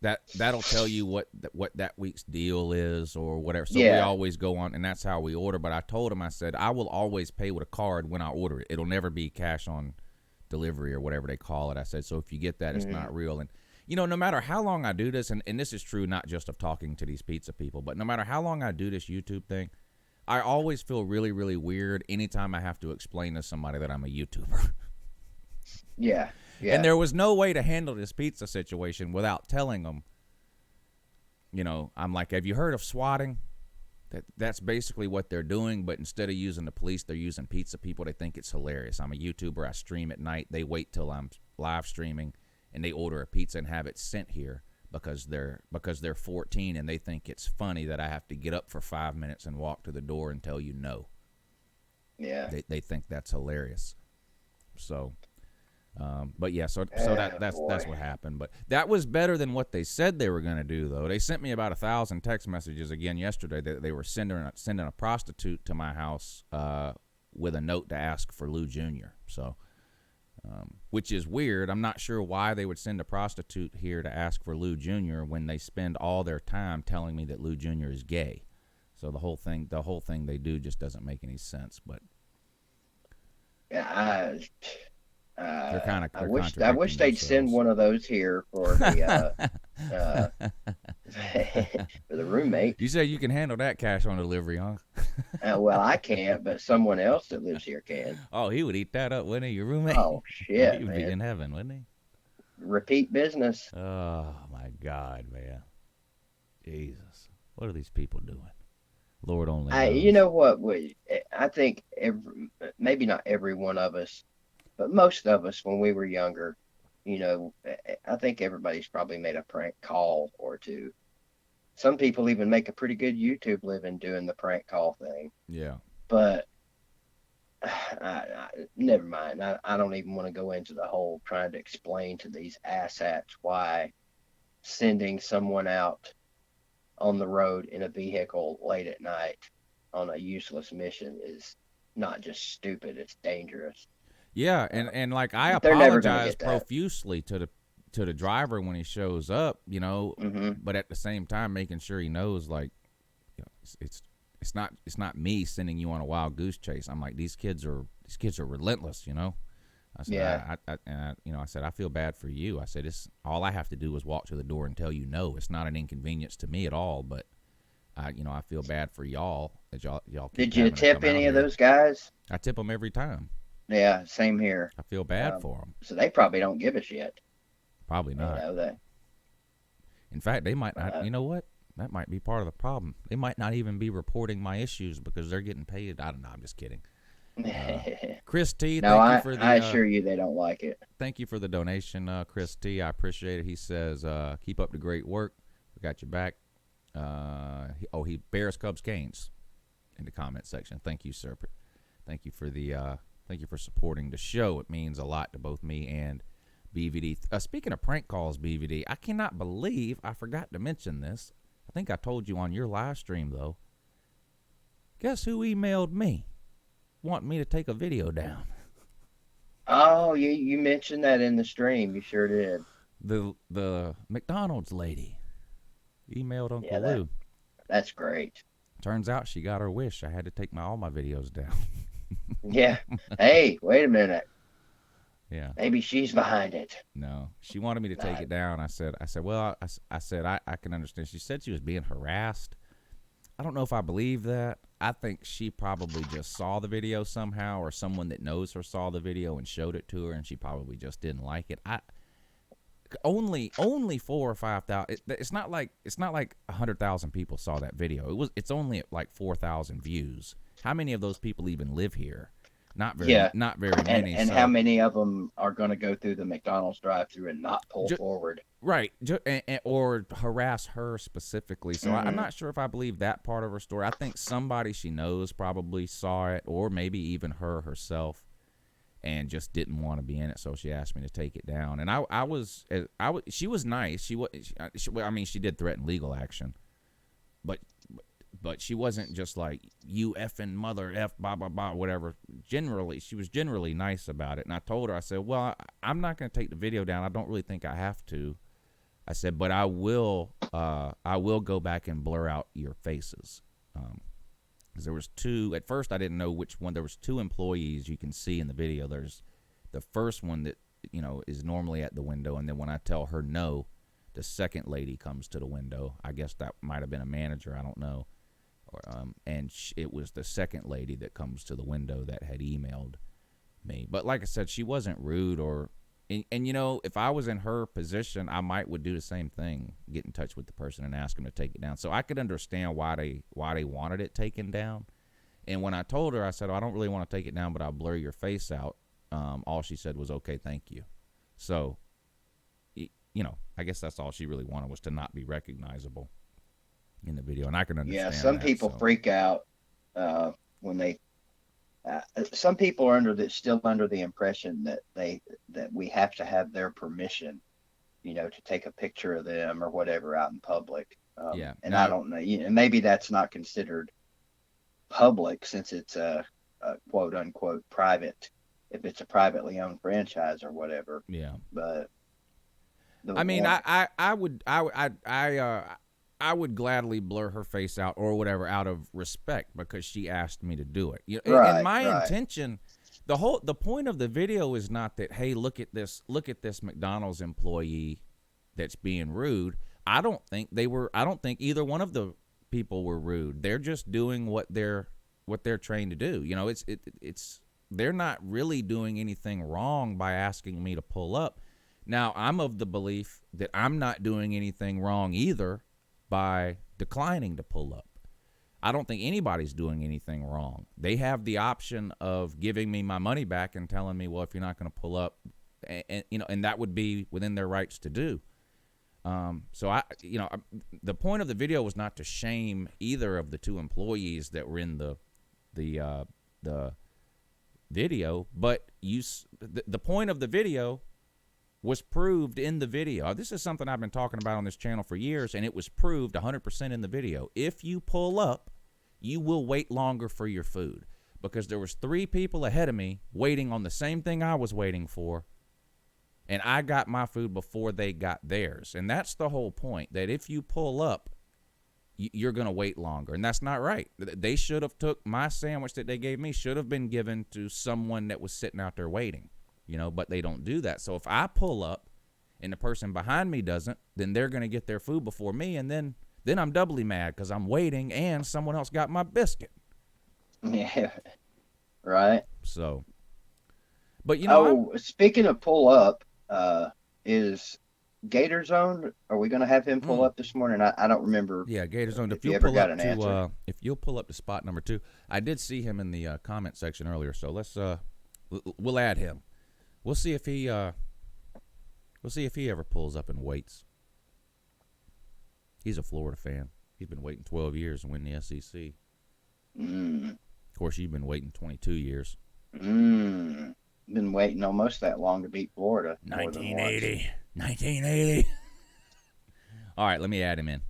that'll tell you what that week's deal is or whatever. So we always go on, and that's how we order. But I told him, I said, I will always pay with a card when I order it. It'll never be cash on delivery or whatever they call it. I said, so if you get that, it's not real. And, no matter how long I do this, and this is true not just of talking to these pizza people, but no matter how long I do this YouTube thing, I always feel really, really weird anytime I have to explain to somebody that I'm a YouTuber. Yeah. And there was no way to handle this pizza situation without telling them, I'm like, have you heard of swatting? That's basically what they're doing, but instead of using the police, they're using pizza people. They think it's hilarious. I'm a YouTuber. I stream at night. They wait till I'm live streaming, and they order a pizza and have it sent here because they're 14, and they think it's funny that I have to get up for 5 minutes and walk to the door and tell you no. Yeah. They think that's hilarious. So, but yeah, so that's boy. what happened. But that was better than what they said they were going to do, though. They sent me about 1,000 text messages again yesterday that they were sending a prostitute to my house with a note to ask for Lou Jr. So, which is weird. I'm not sure why they would send a prostitute here to ask for Lou Jr. when they spend all their time telling me that Lou Jr. is gay. So the whole thing they do just doesn't make any sense. But Yeah, they're kind of I wish they'd send one of those here for the for the roommate. You say you can handle that cash on delivery, huh? Well, I can't, but someone else that lives here can. Oh, he would eat that up, wouldn't he? Your roommate? Oh shit, he would be in heaven, wouldn't he? Repeat business. Oh my God, man! Jesus, what are these people doing? Lord only knows. You know what? I think maybe not every one of us, but most of us when we were younger, I think everybody's probably made a prank call or two. Some people even make a pretty good YouTube living doing the prank call thing. Yeah. But never mind. I don't even want to go into the whole trying to explain to these asshats why sending someone out on the road in a vehicle late at night on a useless mission is not just stupid, it's dangerous. Yeah, and like I They're never gonna apologize get that. profusely to the driver when he shows up, Mm-hmm. but at the same time making sure he knows, like, it's not me sending you on a wild goose chase. I'm like, these kids are relentless, I said, Yeah. I said, I feel bad for you. I said, all I have to do is walk to the door and tell you no. It's not an inconvenience to me at all, but I feel bad for y'all that y'all keep Did you having to tip come out any of here. those guys? I tip them every time. Yeah, same here. I feel bad for them. So they probably don't give a shit. Probably not. That. In fact, they might not. You know what? That might be part of the problem. They might not even be reporting my issues because they're getting paid. I don't know. I'm just kidding. Chris T, No, thank you for the. I assure you they don't like it. Thank you for the donation, Chris T. I appreciate it. He says, "Keep up the great work. We got your back." He Bears, Cubs, Canes in the comment section. Thank you, sir. Thank you for the. Thank you for supporting the show. It means a lot to both me and BVD. Speaking of prank calls, BVD, I cannot believe I forgot to mention this. I think I told you on your live stream, though. Guess who emailed me wanting me to take a video down? Oh, you mentioned that in the stream. You sure did. The McDonald's lady emailed Uncle Lou. That's great. Turns out she got her wish. I had to take all my videos down. Yeah. Hey, wait a minute. Yeah. Maybe she's behind it. No, she wanted me to take it down. I said, well, I can understand. She said she was being harassed. I don't know if I believe that. I think she probably just saw the video somehow, or someone that knows her saw the video and showed it to her, and she probably just didn't like it. Only 4,000 or 5,000. It's not like 100,000 people saw that video. It's only at like 4,000 views. How many of those people even live here? Not very many. And how many of them are going to go through the McDonald's drive-through and not pull forward? Right, or harass her specifically. So I'm not sure if I believe that part of her story. I think somebody she knows probably saw it, or maybe even her herself, and just didn't want to be in it. So she asked me to take it down. And she was nice. She did threaten legal action, but she wasn't just like, you effing mother F, blah, blah, blah, whatever. She was generally nice about it. And I told her, I said, well, I'm not going to take the video down. I don't really think I have to. I said, but I will go back and blur out your faces. Because there was two. At first, I didn't know which one. There was two employees you can see in the video. There's the first one that, is normally at the window. And then when I tell her no, the second lady comes to the window. I guess that might have been a manager. I don't know. It was the second lady that comes to the window that had emailed me. But like I said, she wasn't rude and if I was in her position, I would do the same thing, get in touch with the person and ask them to take it down. So I could understand why they wanted it taken down. And when I told her, I said, I don't really want to take it down, but I'll blur your face out. All she said was, okay, thank you. So, I guess that's all she really wanted, was to not be recognizable in the video, and I can understand. Yeah, some people freak out when they some people are still under the impression that we have to have their permission, to take a picture of them or whatever out in public. Yeah. And I Now, don't know, maybe that's not considered public since it's a quote unquote private, if it's a privately owned franchise or whatever. yeah. But the I mean, one, I would gladly blur her face out or whatever out of respect because she asked me to do it. And right, my right, intention, the point of the video is not that, hey, look at this McDonald's employee that's being rude. I don't think either one of the people were rude. They're just doing what they're trained to do. It's they're not really doing anything wrong by asking me to pull up. Now, I'm of the belief that I'm not doing anything wrong either by declining to pull up. I don't think anybody's doing anything wrong. They have the option of giving me my money back and telling me, well, if you're not going to pull up, and that would be within their rights to do. So the point of the video was not to shame either of the two employees that were in the video, but the point of the video was proved in the video. This is something I've been talking about on this channel for years, and it was proved 100% in the video. If you pull up, you will wait longer for your food because there was 3 people ahead of me waiting on the same thing I was waiting for, and I got my food before they got theirs. And that's the whole point, that if you pull up, you're going to wait longer, and that's not right. They should have took my sandwich that they gave me should have been given to someone that was sitting out there waiting. But they don't do that. So if I pull up and the person behind me doesn't, then they're going to get their food before me, and then I'm doubly mad because I'm waiting and someone else got my biscuit. yeah, right. So, but speaking of pull up, is GatorZoned? Are we going to have him pull up this morning? I don't remember. Yeah, GatorZoned. If you ever got an answer. If you'll pull up to spot number 2, I did see him in the comment section earlier. So we'll add him. We'll see if he ever pulls up and waits. He's a Florida fan. He's been waiting 12 years to win the SEC. Of course, you've been waiting 22 years. Been waiting almost that long to beat Florida. 1980. All right, let me add him in.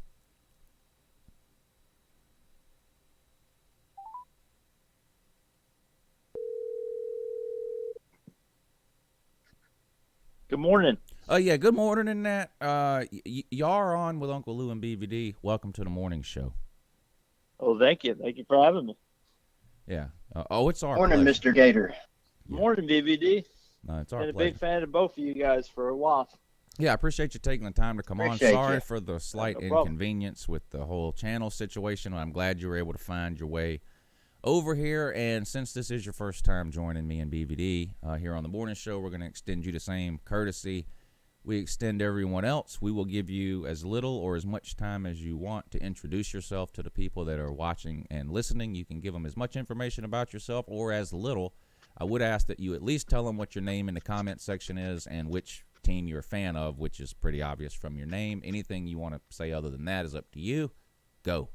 Good morning. Oh, yeah, good morning, Nat. Y'all are on with Uncle Lou and BVD. Welcome to the morning show. Oh, thank you. Thank you for having me. Yeah. It's our Morning, pleasure. Mr. Gator. Yeah. Morning, BVD. It's our Been a pleasure. big fan of both of you guys for a while. Yeah, I appreciate you taking the time to come on. Sorry for the slight inconvenience with the whole channel situation. I'm glad you were able to find your way over here. And since this is your first time joining me and BVD here on the morning show, we're going to extend you the same courtesy we extend everyone else. We will give you as little or as much time as you want to introduce yourself to the people that are watching and listening. You can give them as much information about yourself or as little. I would ask that you at least tell them what your name in the comment section is and which team you're a fan of, which is pretty obvious from your name. Anything you want to say other than that is up to you. Go.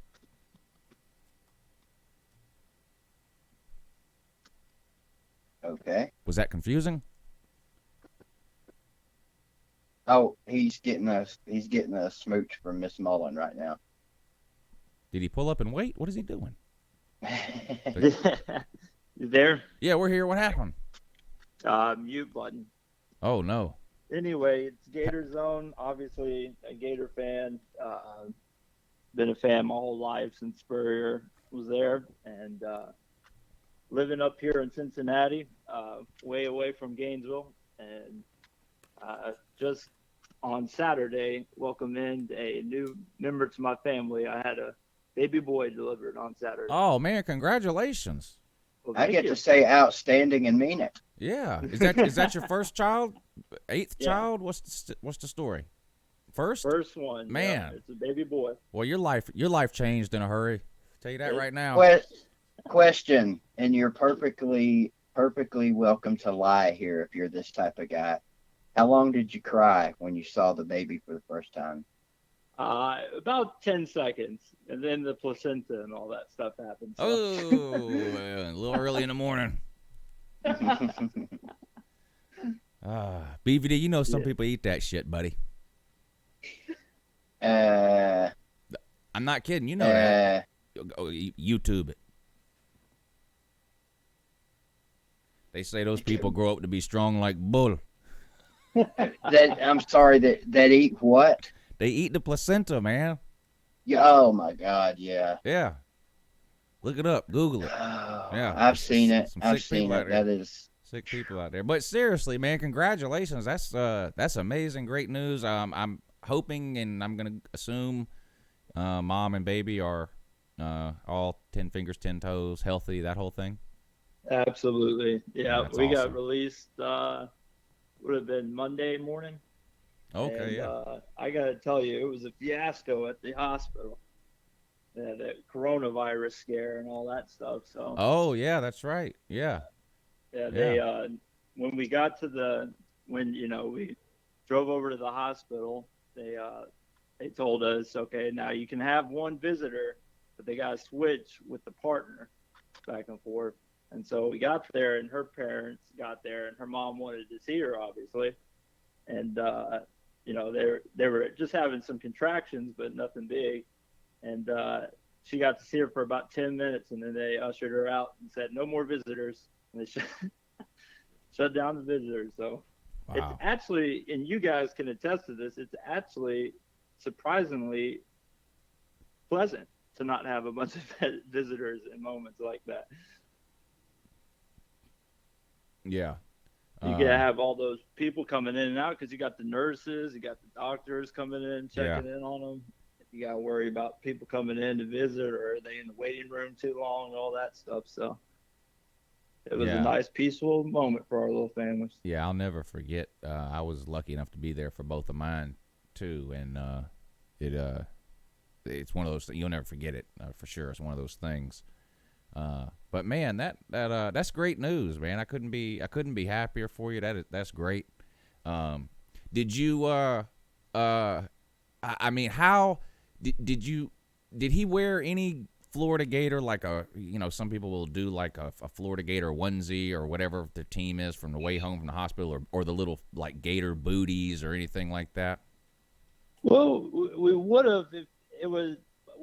Okay. Was that confusing? Oh, he's getting a smooch from Miss Mullen right now. Did he pull up and wait? What is he doing? You there? Yeah, we're here. What happened? Mute button. Oh, no. Anyway, it's GatorZoned. Obviously, a Gator fan. Been a fan my whole life since Spurrier was there. And living up here in Cincinnati, way away from Gainesville. And just on Saturday, welcomed in a new member to my family. I had a baby boy delivered on Saturday. Oh, man, congratulations. Well, I get to say outstanding and mean it. Yeah. Is that your first child? 8th Yeah. child? What's the story? First one. Man. Yeah, it's a baby boy. Well, your life changed in a hurry. Tell you that right now. Question, and you're perfectly welcome to lie here if you're this type of guy. How long did you cry when you saw the baby for the first time? About 10 seconds, and then the placenta and all that stuff happens. So. Oh, a little early in the morning. BVD, you know some people eat that shit, buddy. I'm not kidding. You know that. YouTube it. They say those people grow up to be strong like bull. I'm sorry, that eat what? They eat the placenta, man. Yeah. Oh my God. Yeah. Yeah. Look it up. Google it. Oh, Yeah. I've seen it. I've seen it. That is sick people out there. But seriously, man, congratulations. That's amazing. Great news. I'm hoping, and I'm gonna assume, mom and baby are all 10 fingers, 10 toes, healthy. That whole thing. Absolutely. Yeah, we awesome. got released. Would have been Monday morning. Okay. And, I got to tell you, it was a fiasco at the hospital. The coronavirus scare and all that stuff. So. Oh yeah, that's right. Yeah. Yeah. They when we got to we drove over to the hospital, they told us, okay, now you can have one visitor, but they got to switch with the partner back and forth. And so we got there, and her parents got there, and her mom wanted to see her, obviously. And, they were just having some contractions, but nothing big. And she got to see her for about 10 minutes, and then they ushered her out and said, no more visitors. And they shut down the visitors. So It's actually, and you guys can attest to this, it's actually surprisingly pleasant to not have a bunch of visitors in moments like that. Yeah. You gotta have all those people coming in and out because you got the nurses, you got the doctors coming in, checking in on them. You gotta worry about people coming in to visit, or are they in the waiting room too long, and all that stuff. So it was a nice, peaceful moment for our little families. Yeah, I'll never forget. I was lucky enough to be there for both of mine too, and it's one of those things, you'll never forget it for sure. It's one of those things. But man, that's great news, man. I couldn't be happier for you. That's great. Did you I mean, how did he wear any Florida Gator, like some people will do like a Florida Gator onesie or whatever their team is from the way home from the hospital, or the little like Gator booties or anything like that? Well, we would have if it was,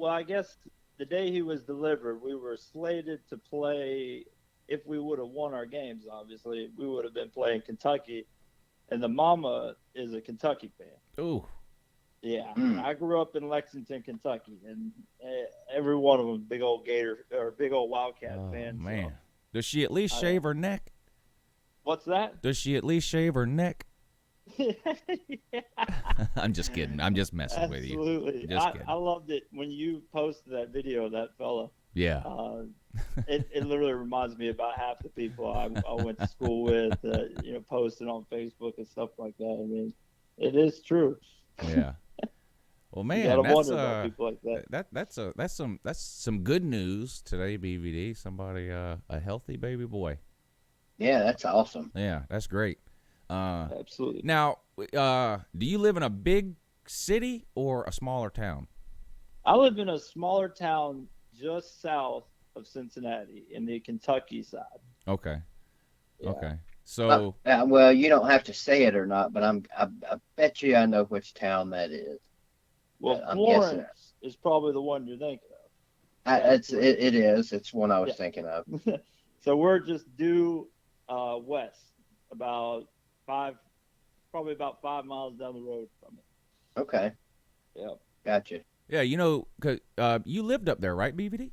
I guess the day he was delivered, we were slated to play. If we would have won our games, obviously, we would have been playing Kentucky, and the mama is a Kentucky fan. Ooh. Yeah, I grew up in Lexington, Kentucky, and every one of them big old Gator or big old Wildcat fans. Man, so. Does she at least shave her neck? What's that? Does she at least shave her neck? Yeah. I'm just kidding. I'm just messing with you. Absolutely. I loved it when you posted that video of that fella. Yeah. It literally reminds me about half the people I went to school with, posting on Facebook and stuff like that. I mean, it is true. Yeah. Well, man, that's some good news today, BVD. Somebody, a healthy baby boy. Yeah, that's awesome. Yeah, that's great. Absolutely. Now, do you live in a big city or a smaller town? I live in a smaller town just south of Cincinnati, in the Kentucky side. Okay. Yeah. Okay. So. Well, you don't have to say it or not, but I bet you I know which town that is. Well, Florence is probably the one you're thinking of. It is. It's one I was thinking of. So we're just due west, probably about 5 miles down the road from it. Okay. Yeah. Gotcha. Yeah, 'cause you lived up there, right, BVD?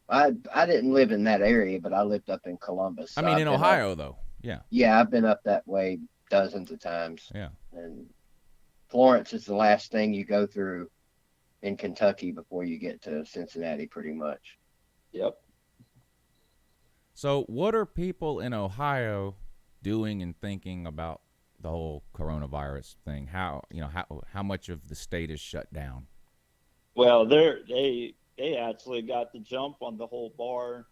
I didn't live in that area, but I lived up in Columbus. So I mean, in Ohio, though. Yeah. Yeah, I've been up that way dozens of times. Yeah. And Florence is the last thing you go through in Kentucky before you get to Cincinnati, pretty much. Yep. So what are people in Ohio doing and thinking about the whole coronavirus thing? How much of the state is shut down? Well, they actually got the jump on the whole bar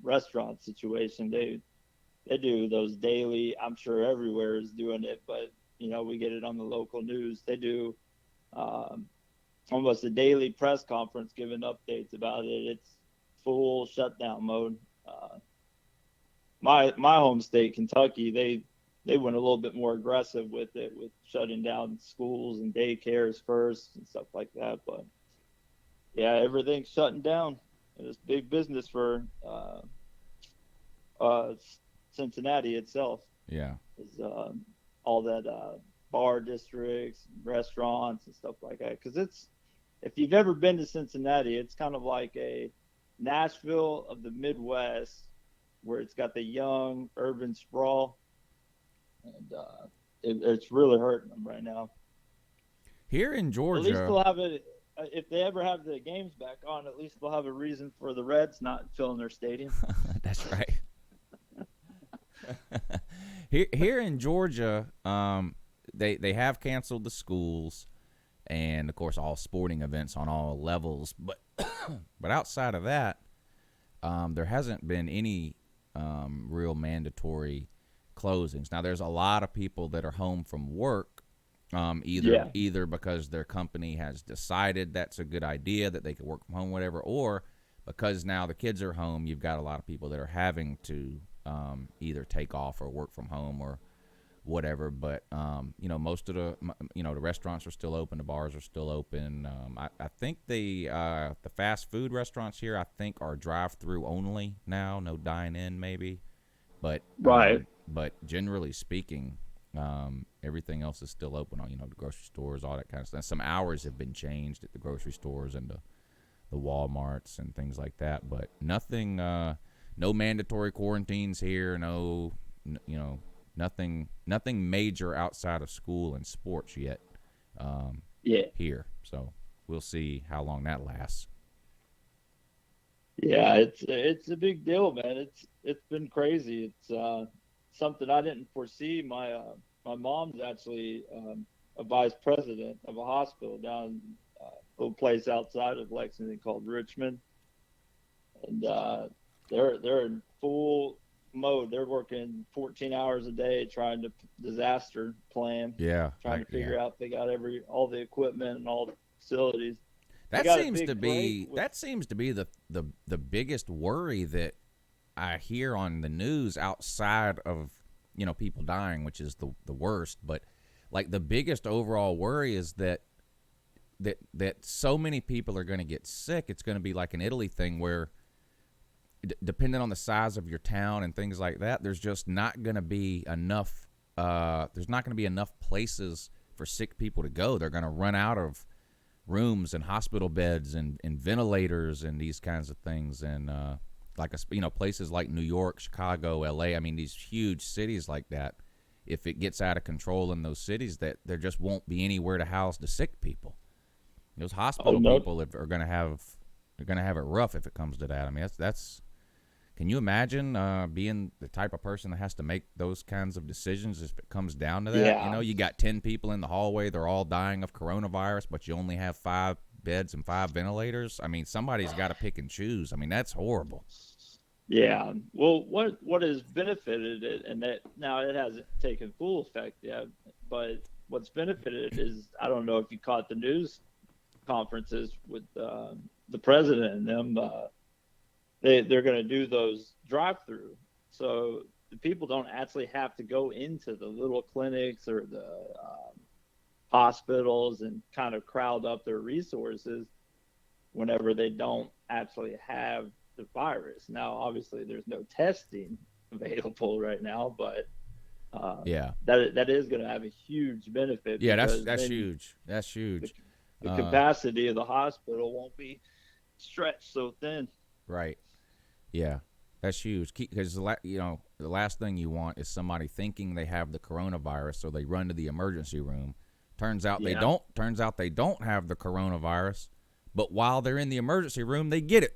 restaurant situation. They do those daily. I'm sure everywhere is doing it, but we get it on the local news. They do almost a daily press conference giving updates about it. It's full shutdown mode. My home state, Kentucky, they went a little bit more aggressive with it, with shutting down schools and daycares first and stuff like that. But yeah, everything's shutting down. It's big business for Cincinnati itself. Yeah. Is all that bar districts, restaurants, and stuff like that. Because if you've ever been to Cincinnati, it's kind of like a Nashville of the Midwest, where it's got the young urban sprawl, and it's really hurting them right now. Here in Georgia, at least they'll have it. If they ever have the games back on, at least they'll have a reason for the Reds not filling their stadium. That's right. Here in Georgia, they have canceled the schools, and of course all sporting events on all levels. But but outside of that, there hasn't been any real mandatory closings. Now there's a lot of people that are home from work. Either because their company has decided that's a good idea, that they could work from home, whatever, or because now the kids are home, you've got a lot of people that are having to either take off or work from home or whatever. But most of the the restaurants are still open, the bars are still open. I think the fast food restaurants here, I think, are drive-through only now, no dine-in maybe. But right. But generally speaking, everything else is still open. The grocery stores, all that kind of stuff. Some hours have been changed at the grocery stores and the Walmarts and things like that. But nothing, no mandatory quarantines here. Nothing major outside of school and sports yet. Here. So we'll see how long that lasts. Yeah, it's a big deal, man. It's been crazy. It's something I didn't foresee. My mom's actually a vice president of a hospital down a little place outside of Lexington called Richmond, and they're in full mode. They're working 14 hours a day trying to disaster plan. Yeah, trying to figure out if they got all the equipment and all the facilities. That seems to be the biggest worry that I hear on the news, outside of people dying, which is the worst. But like the biggest overall worry is that so many people are going to get sick. It's going to be like an Italy thing where, depending on the size of your town and things like that, there's just not going to be enough. There's not going to be enough places for sick people to go. They're going to run out of rooms and hospital beds and ventilators and these kinds of things. And places like New York, Chicago, LA. I mean, these huge cities like that. If it gets out of control in those cities, that there just won't be anywhere to house the sick people. Those hospital people are going to have it rough if it comes to that. I mean, that's. Can you imagine being the type of person that has to make those kinds of decisions if it comes down to that? Yeah. You got 10 people in the hallway, they're all dying of coronavirus, but you only have 5 beds and 5 ventilators. I mean, somebody's got to pick and choose. I mean, that's horrible. Yeah. Well, what has benefited it, and that now it hasn't taken full effect yet, but what's benefited is, I don't know if you caught the news conferences with the president and them. They're going to do those drive-through, so the people don't actually have to go into the little clinics or the hospitals and kind of crowd up their resources whenever they don't actually have the virus. Now, obviously, there's no testing available right now, but that is going to have a huge benefit. Yeah, that's huge. That's huge. The capacity of the hospital won't be stretched so thin. Right. Yeah, that's huge. Because the last thing you want is somebody thinking they have the coronavirus, so they run to the emergency room. Turns out they don't. Turns out they don't have the coronavirus, but while they're in the emergency room, they get it.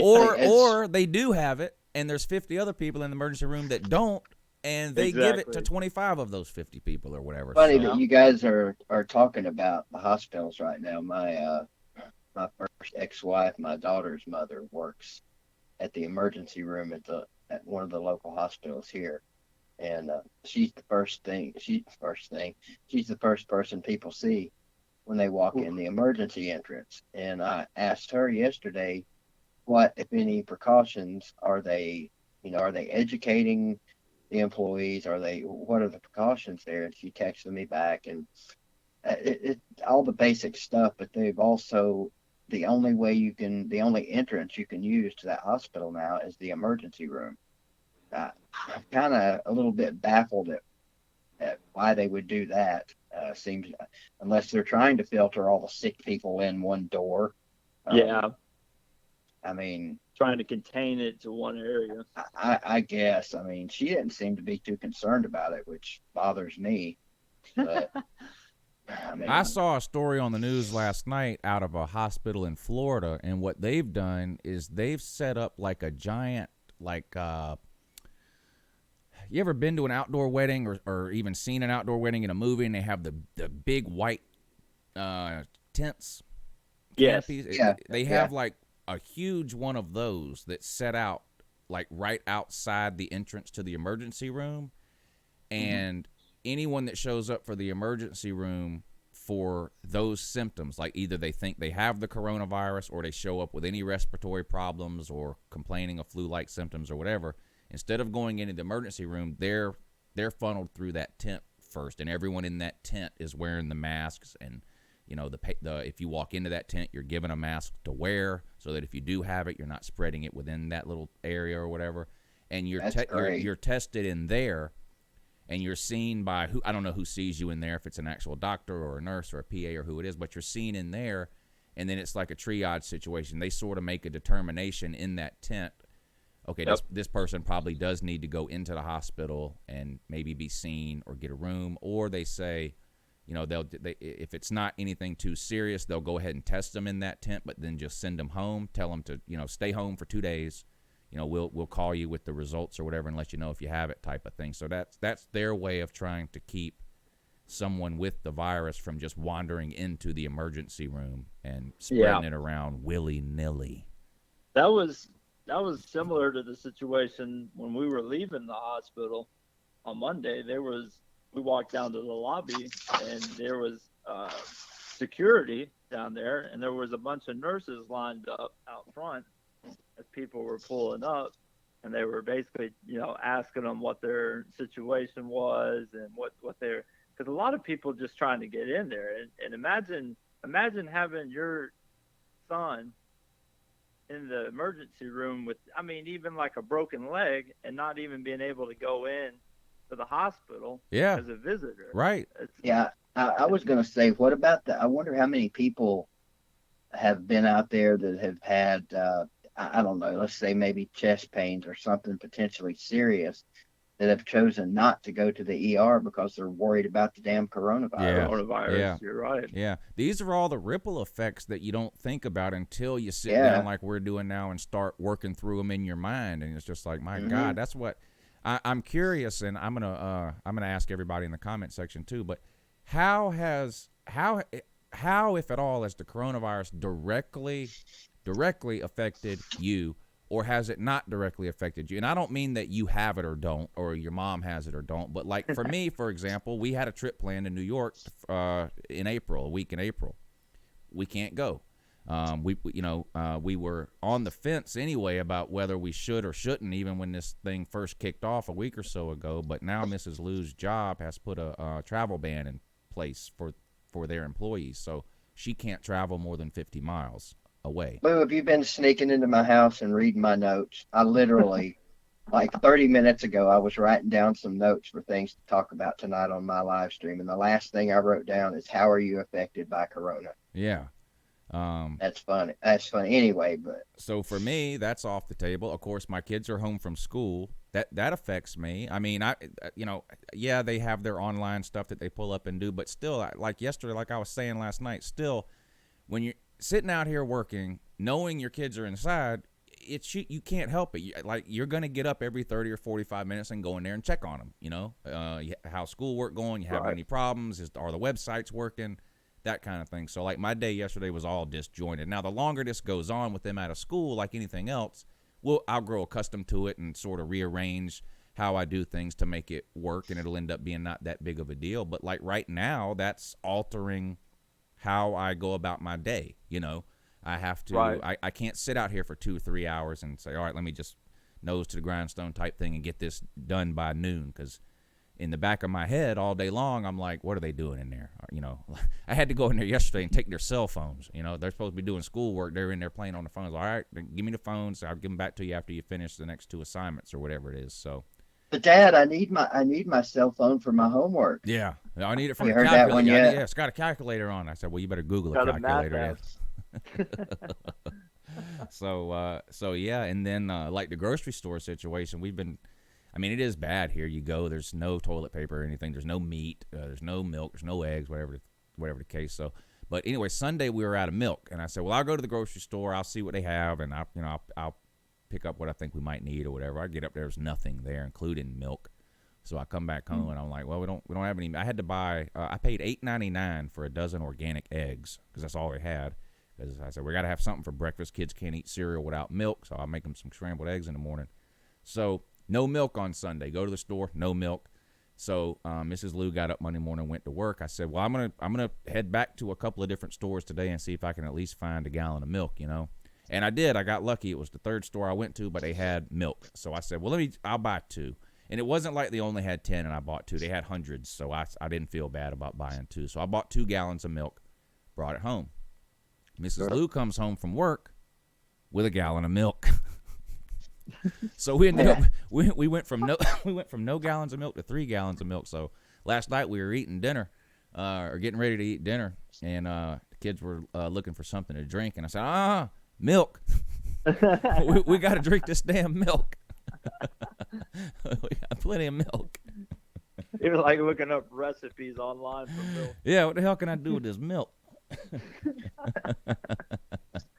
Or they do have it, and there's 50 other people in the emergency room that don't, and they give it to 25 of those 50 people or whatever. Funny that you guys are talking about the hospitals right now. My first ex-wife, my daughter's mother, works at the emergency room at one of the local hospitals here, and she's the first thing. She's the first thing. She's the first person people see when they walk in the emergency entrance. And I asked her yesterday, what, if any, precautions are they? Are they educating the employees? What are the precautions there? And she texted me back, and it all the basic stuff. But they've also the only entrance you can use to that hospital now is the emergency room. I'm kind of a little bit baffled at why they would do that. Seems unless they're trying to filter all the sick people in one door. Yeah. I mean, trying to contain it to one area. I guess. I mean, she didn't seem to be too concerned about it, which bothers me. But I saw a story on the news last night out of a hospital in Florida, and what they've done is they've set up like a giant, you ever been to an outdoor wedding or even seen an outdoor wedding in a movie, and they have the big white tents? Yes. Canopies? Yeah. They have like a huge one of those that's set out like right outside the entrance to the emergency room. And anyone that shows up for the emergency room for those symptoms, like either they think they have the coronavirus or they show up with any respiratory problems or complaining of flu-like symptoms or whatever, instead of going into the emergency room, they're funneled through that tent first, and everyone in that tent is wearing the masks. And if you walk into that tent, you're given a mask to wear so that if you do have it, you're not spreading it within that little area or whatever. And you're tested in there, and you're seen by I don't know who sees you in there, if it's an actual doctor or a nurse or a PA or who it is, but you're seen in there, and then it's like a triage situation. They sort of make a determination in that tent. Okay, this person probably does need to go into the hospital and maybe be seen or get a room, or they say, if it's not anything too serious, they'll go ahead and test them in that tent, but then just send them home, tell them to, stay home for 2 days. We'll call you with the results or whatever and let you know if you have it, type of thing. So that's their way of trying to keep someone with the virus from just wandering into the emergency room and spreading it around willy-nilly. That was similar to the situation when we were leaving the hospital on Monday. We walked down to the lobby, and there was security down there, and there was a bunch of nurses lined up out front as people were pulling up, and they were basically, asking them what their situation was and what they're, because a lot of people just trying to get in there, and imagine having your son in the emergency room with, even like a broken leg, and not even being able to go in to the hospital as a visitor. Right. I was going to say, what about I wonder how many people have been out there that have had, I don't know, let's say maybe chest pains or something potentially serious, that have chosen not to go to the ER because they're worried about the damn coronavirus. You're right. Yeah. These are all the ripple effects that you don't think about until you sit down like we're doing now and start working through them in your mind. And it's just like, my God, that's what I'm curious. And I'm going to ask everybody in the comment section too, but how, if at all, has the coronavirus directly affected you? Or has it not directly affected you? And I don't mean that you have it or don't, or your mom has it or don't. But like for me, for example, we had a trip planned in New York a week in April. We can't go. We were on the fence anyway about whether we should or shouldn't, even when this thing first kicked off a week or so ago. But now Mrs. Lou's job has put a travel ban in place for their employees. So she can't travel more than 50 miles away. Boo, have you been sneaking into my house and reading my notes? I literally, like 30 minutes ago, I was writing down some notes for things to talk about tonight on my live stream. And the last thing I wrote down is, how are you affected by corona? Yeah. That's funny. Anyway, but. So for me, that's off the table. Of course, my kids are home from school. That affects me. I mean, they have their online stuff that they pull up and do, but still, like yesterday, like I was saying last night, still, when you're sitting out here working, knowing your kids are inside, you can't help it. You're going to get up every 30 or 45 minutes and go in there and check on them. How's schoolwork going? You have any problems? Are the websites working? That kind of thing. So like my day yesterday was all disjointed. Now the longer this goes on with them out of school, like anything else, I'll grow accustomed to it and sort of rearrange how I do things to make it work, and it'll end up being not that big of a deal. But like right now, that's altering how I go about my day. You know, I have to, I can't sit out here for 2 or 3 hours and say, all right, let me just nose to the grindstone type thing and get this done by noon. Because in the back of my head all day long, I'm like, what are they doing in there? You know, I had to go in there yesterday and take their cell phones. You know, they're supposed to be doing schoolwork. They're in there playing on the phones. All right, give me the phones. I'll give them back to you after you finish the next 2 assignments or whatever it is. So. But Dad, I need my cell phone for my homework. Yeah, I need it for You the heard calculator. that one yet? Yeah, it's got a calculator on. I said, well, you better Google Got a a math calculator. app. So yeah, and then like the grocery store situation, I mean, it is bad here. You go, there's no toilet paper or anything. There's no meat. There's no milk. There's no eggs. Whatever the case. So, but anyway, Sunday we were out of milk, and I said, well, I'll go to the grocery store. I'll see what they have, and I'll pick up what I think we might need or whatever. I get up there's nothing there, including milk. So I come back home and I'm like, well, we don't have any. I had to buy. I paid $8.99 for a dozen organic eggs because that's all we had. Because I said we got to have something for breakfast. Kids can't eat cereal without milk, so I'll make them some scrambled eggs in the morning. So no milk on Sunday. Go to the store, no milk. So Mrs. Lou got up Monday morning, went to work. I said, well, I'm gonna head back to a couple of different stores today and see if I can at least find a gallon of milk, you know. And I did. I got lucky. It was the third store I went to, but they had milk. So I said, well, I'll buy 2. And it wasn't like they only had 10 and I bought 2. They had hundreds, so I didn't feel bad about buying 2. So I bought 2 gallons of milk, brought it home. Mrs. Lou comes home from work with a gallon of milk. So we ended up we went from no gallons of milk to 3 gallons of milk. So last night we were eating dinner, or getting ready to eat dinner, and the kids were looking for something to drink, and I said, milk. we got to drink this damn milk. We got plenty of milk. You're like looking up recipes online for milk. Yeah, what the hell can I do with this milk?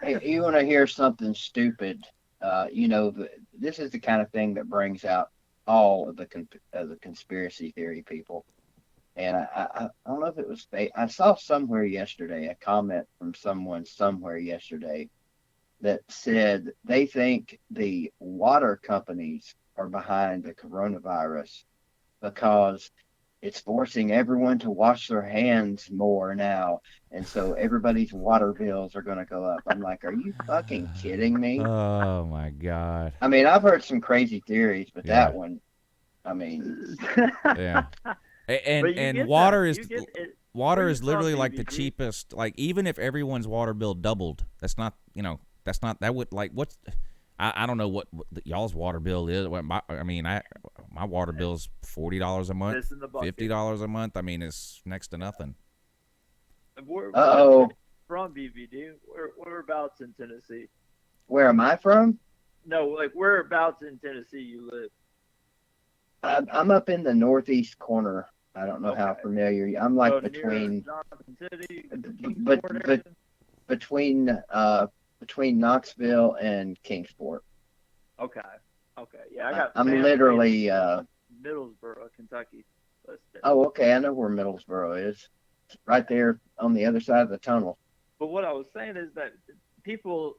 Hey, you want to hear something stupid? This is the kind of thing that brings out all of the conspiracy theory people. And I don't know if it was fake. I saw somewhere yesterday a comment from someone somewhere yesterday that said they think the water companies are behind the coronavirus because it's forcing everyone to wash their hands more now. And so everybody's water bills are going to go up. I'm like, are you fucking kidding me? Oh, my God. I mean, I've heard some crazy theories, but that one, I mean. Yeah. And water is literally like the cheapest. Like, even if everyone's water bill doubled, that would, like, I don't know what y'all's water bill is. My water bill is $40 a month, $50 a month. I mean, it's next to nothing. We're from BVD. Whereabouts in Tennessee? Where am I from? No, like whereabouts in Tennessee you live? I'm up in the northeast corner. I don't know how familiar. I'm like between between Knoxville and Kingsport. Okay. Yeah, I'm literally Middlesboro, Kentucky. Oh, okay. I know where Middlesboro is. It's right there on the other side of the tunnel. But what I was saying is that people,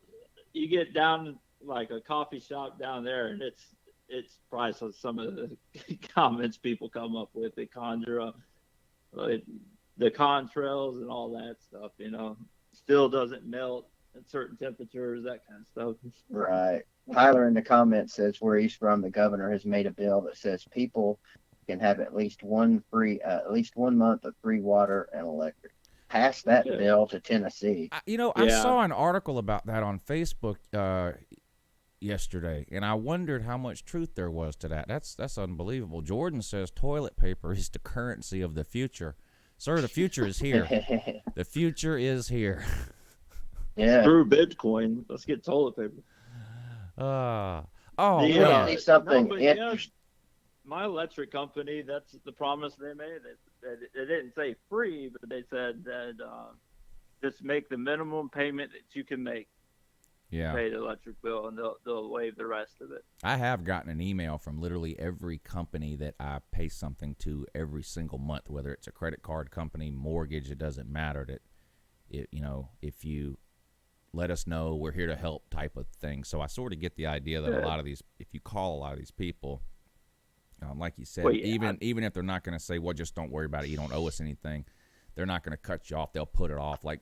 you get down like a coffee shop down there, and it's priceless. Some of the comments people come up with, they conjure up like the contrails and all that stuff. Still doesn't melt at certain temperatures, that kind of stuff. Right. Tyler in the comments says where he's from, the governor has made a bill that says people can have at least one month of free water and electric. Pass that bill to Tennessee. I saw an article about that on Facebook yesterday, and I wondered how much truth there was to that. That's unbelievable. Jordan says toilet paper is the currency of the future. Sir, the future is here. The future is here. Yeah. Screw Bitcoin. Let's get toilet paper. My electric company, that's the promise they made. They didn't say free, but they said that just make the minimum payment that you can make. Yeah. Pay the electric bill, and they'll waive the rest of it. I have gotten an email from literally every company that I pay something to every single month, whether it's a credit card company, mortgage, it doesn't matter. That if you let us know, we're here to help type of thing. So I sort of get the idea that a lot of these, if you call a lot of these people, like you said, Well, yeah. even if they're not going to say, well, just don't worry about it, you don't owe us anything, they're not going to cut you off. They'll put it off. Like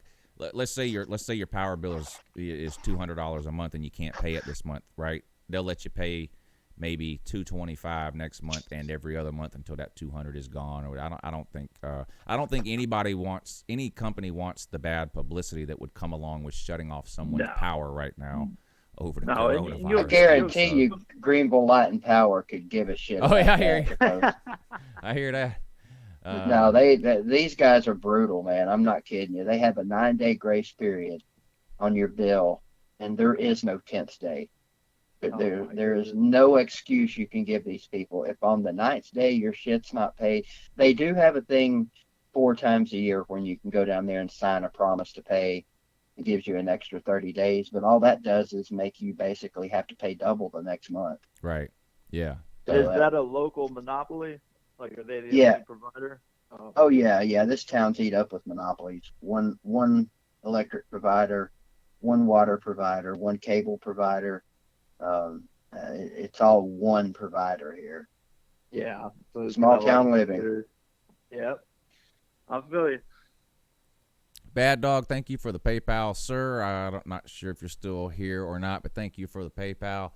let's say your power bill is $200 a month and you can't pay it this month, right? They'll let you pay maybe $225 next month and every other month until that $200 is gone. Or I don't think any company wants the bad publicity that would come along with shutting off someone's power right now over the coronavirus. I guarantee you, Greenville Light and Power could give a shit. Oh yeah, I hear you. I hear that. No, these guys are brutal, man. I'm not kidding you. They have a 9-day grace period on your bill, and there is no 10th day. There is no excuse you can give these people. If on the 9th day your shit's not paid, they do have a thing 4 times a year when you can go down there and sign a promise to pay. It gives you an extra 30 days, but all that does is make you basically have to pay double the next month. Right. Yeah. So, is that a local monopoly? Like, are they the only provider? Oh yeah. This town's eat up with monopolies. One electric provider, one water provider, one cable provider. It's all one provider here. Yeah. So small town living. Yep. I feel you. Bad Dog, thank you for the PayPal, sir. I'm not sure if you're still here or not, but thank you for the PayPal.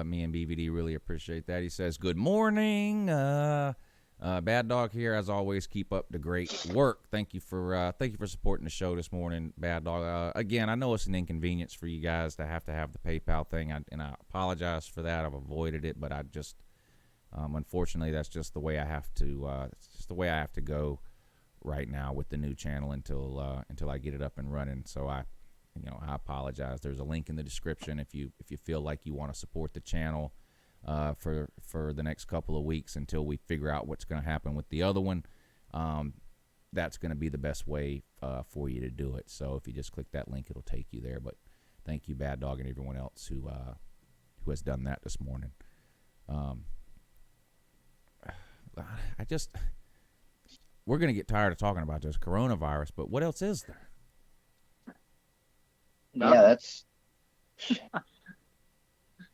Me and BVD really appreciate that. He says, good morning. Bad Dog here, as always. Keep up the great work. Thank you for supporting the show this morning, Bad Dog. Again, I know it's an inconvenience for you guys to have the PayPal thing, and I apologize for that. I've avoided it, but I just unfortunately that's just the way I have to. It's just the way I have to go right now with the new channel until I get it up and running. So I apologize. There's a link in the description if you feel like you want to support the channel for the next couple of weeks until we figure out what's going to happen with the other one. That's going to be the best way for you to do it. So if you just click that link, it'll take you there. But thank you, Bad Dog, and everyone else who has done that this morning. We're going to get tired of talking about this coronavirus, but what else is there? No. Yeah,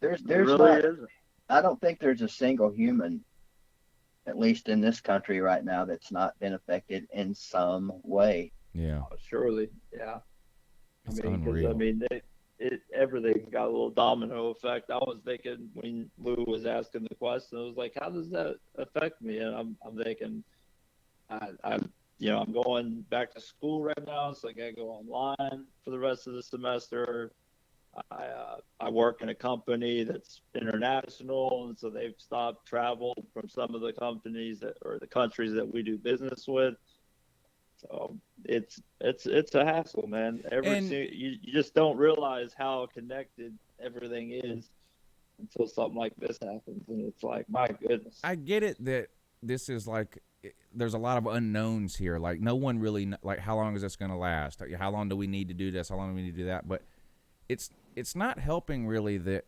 there's really not, isn't. I don't think there's a single human, at least in this country right now, that's not been affected in some way. Yeah. Oh, surely, yeah. It's Because unreal. everything got a little domino effect. I was thinking when Lou was asking the question, I was like, how does that affect me? And I'm thinking, I'm going back to school right now, so I gotta go online for the rest of the semester. I work in a company that's international, and so they've stopped travel from some of the companies or the countries that we do business with. So it's a hassle, man. You just don't realize how connected everything is until something like this happens, and it's like, my goodness. I get it that this is like there's a lot of unknowns here. Like no one really like how long is this going to last? How long do we need to do this? How long do we need to do that? But it's not helping really that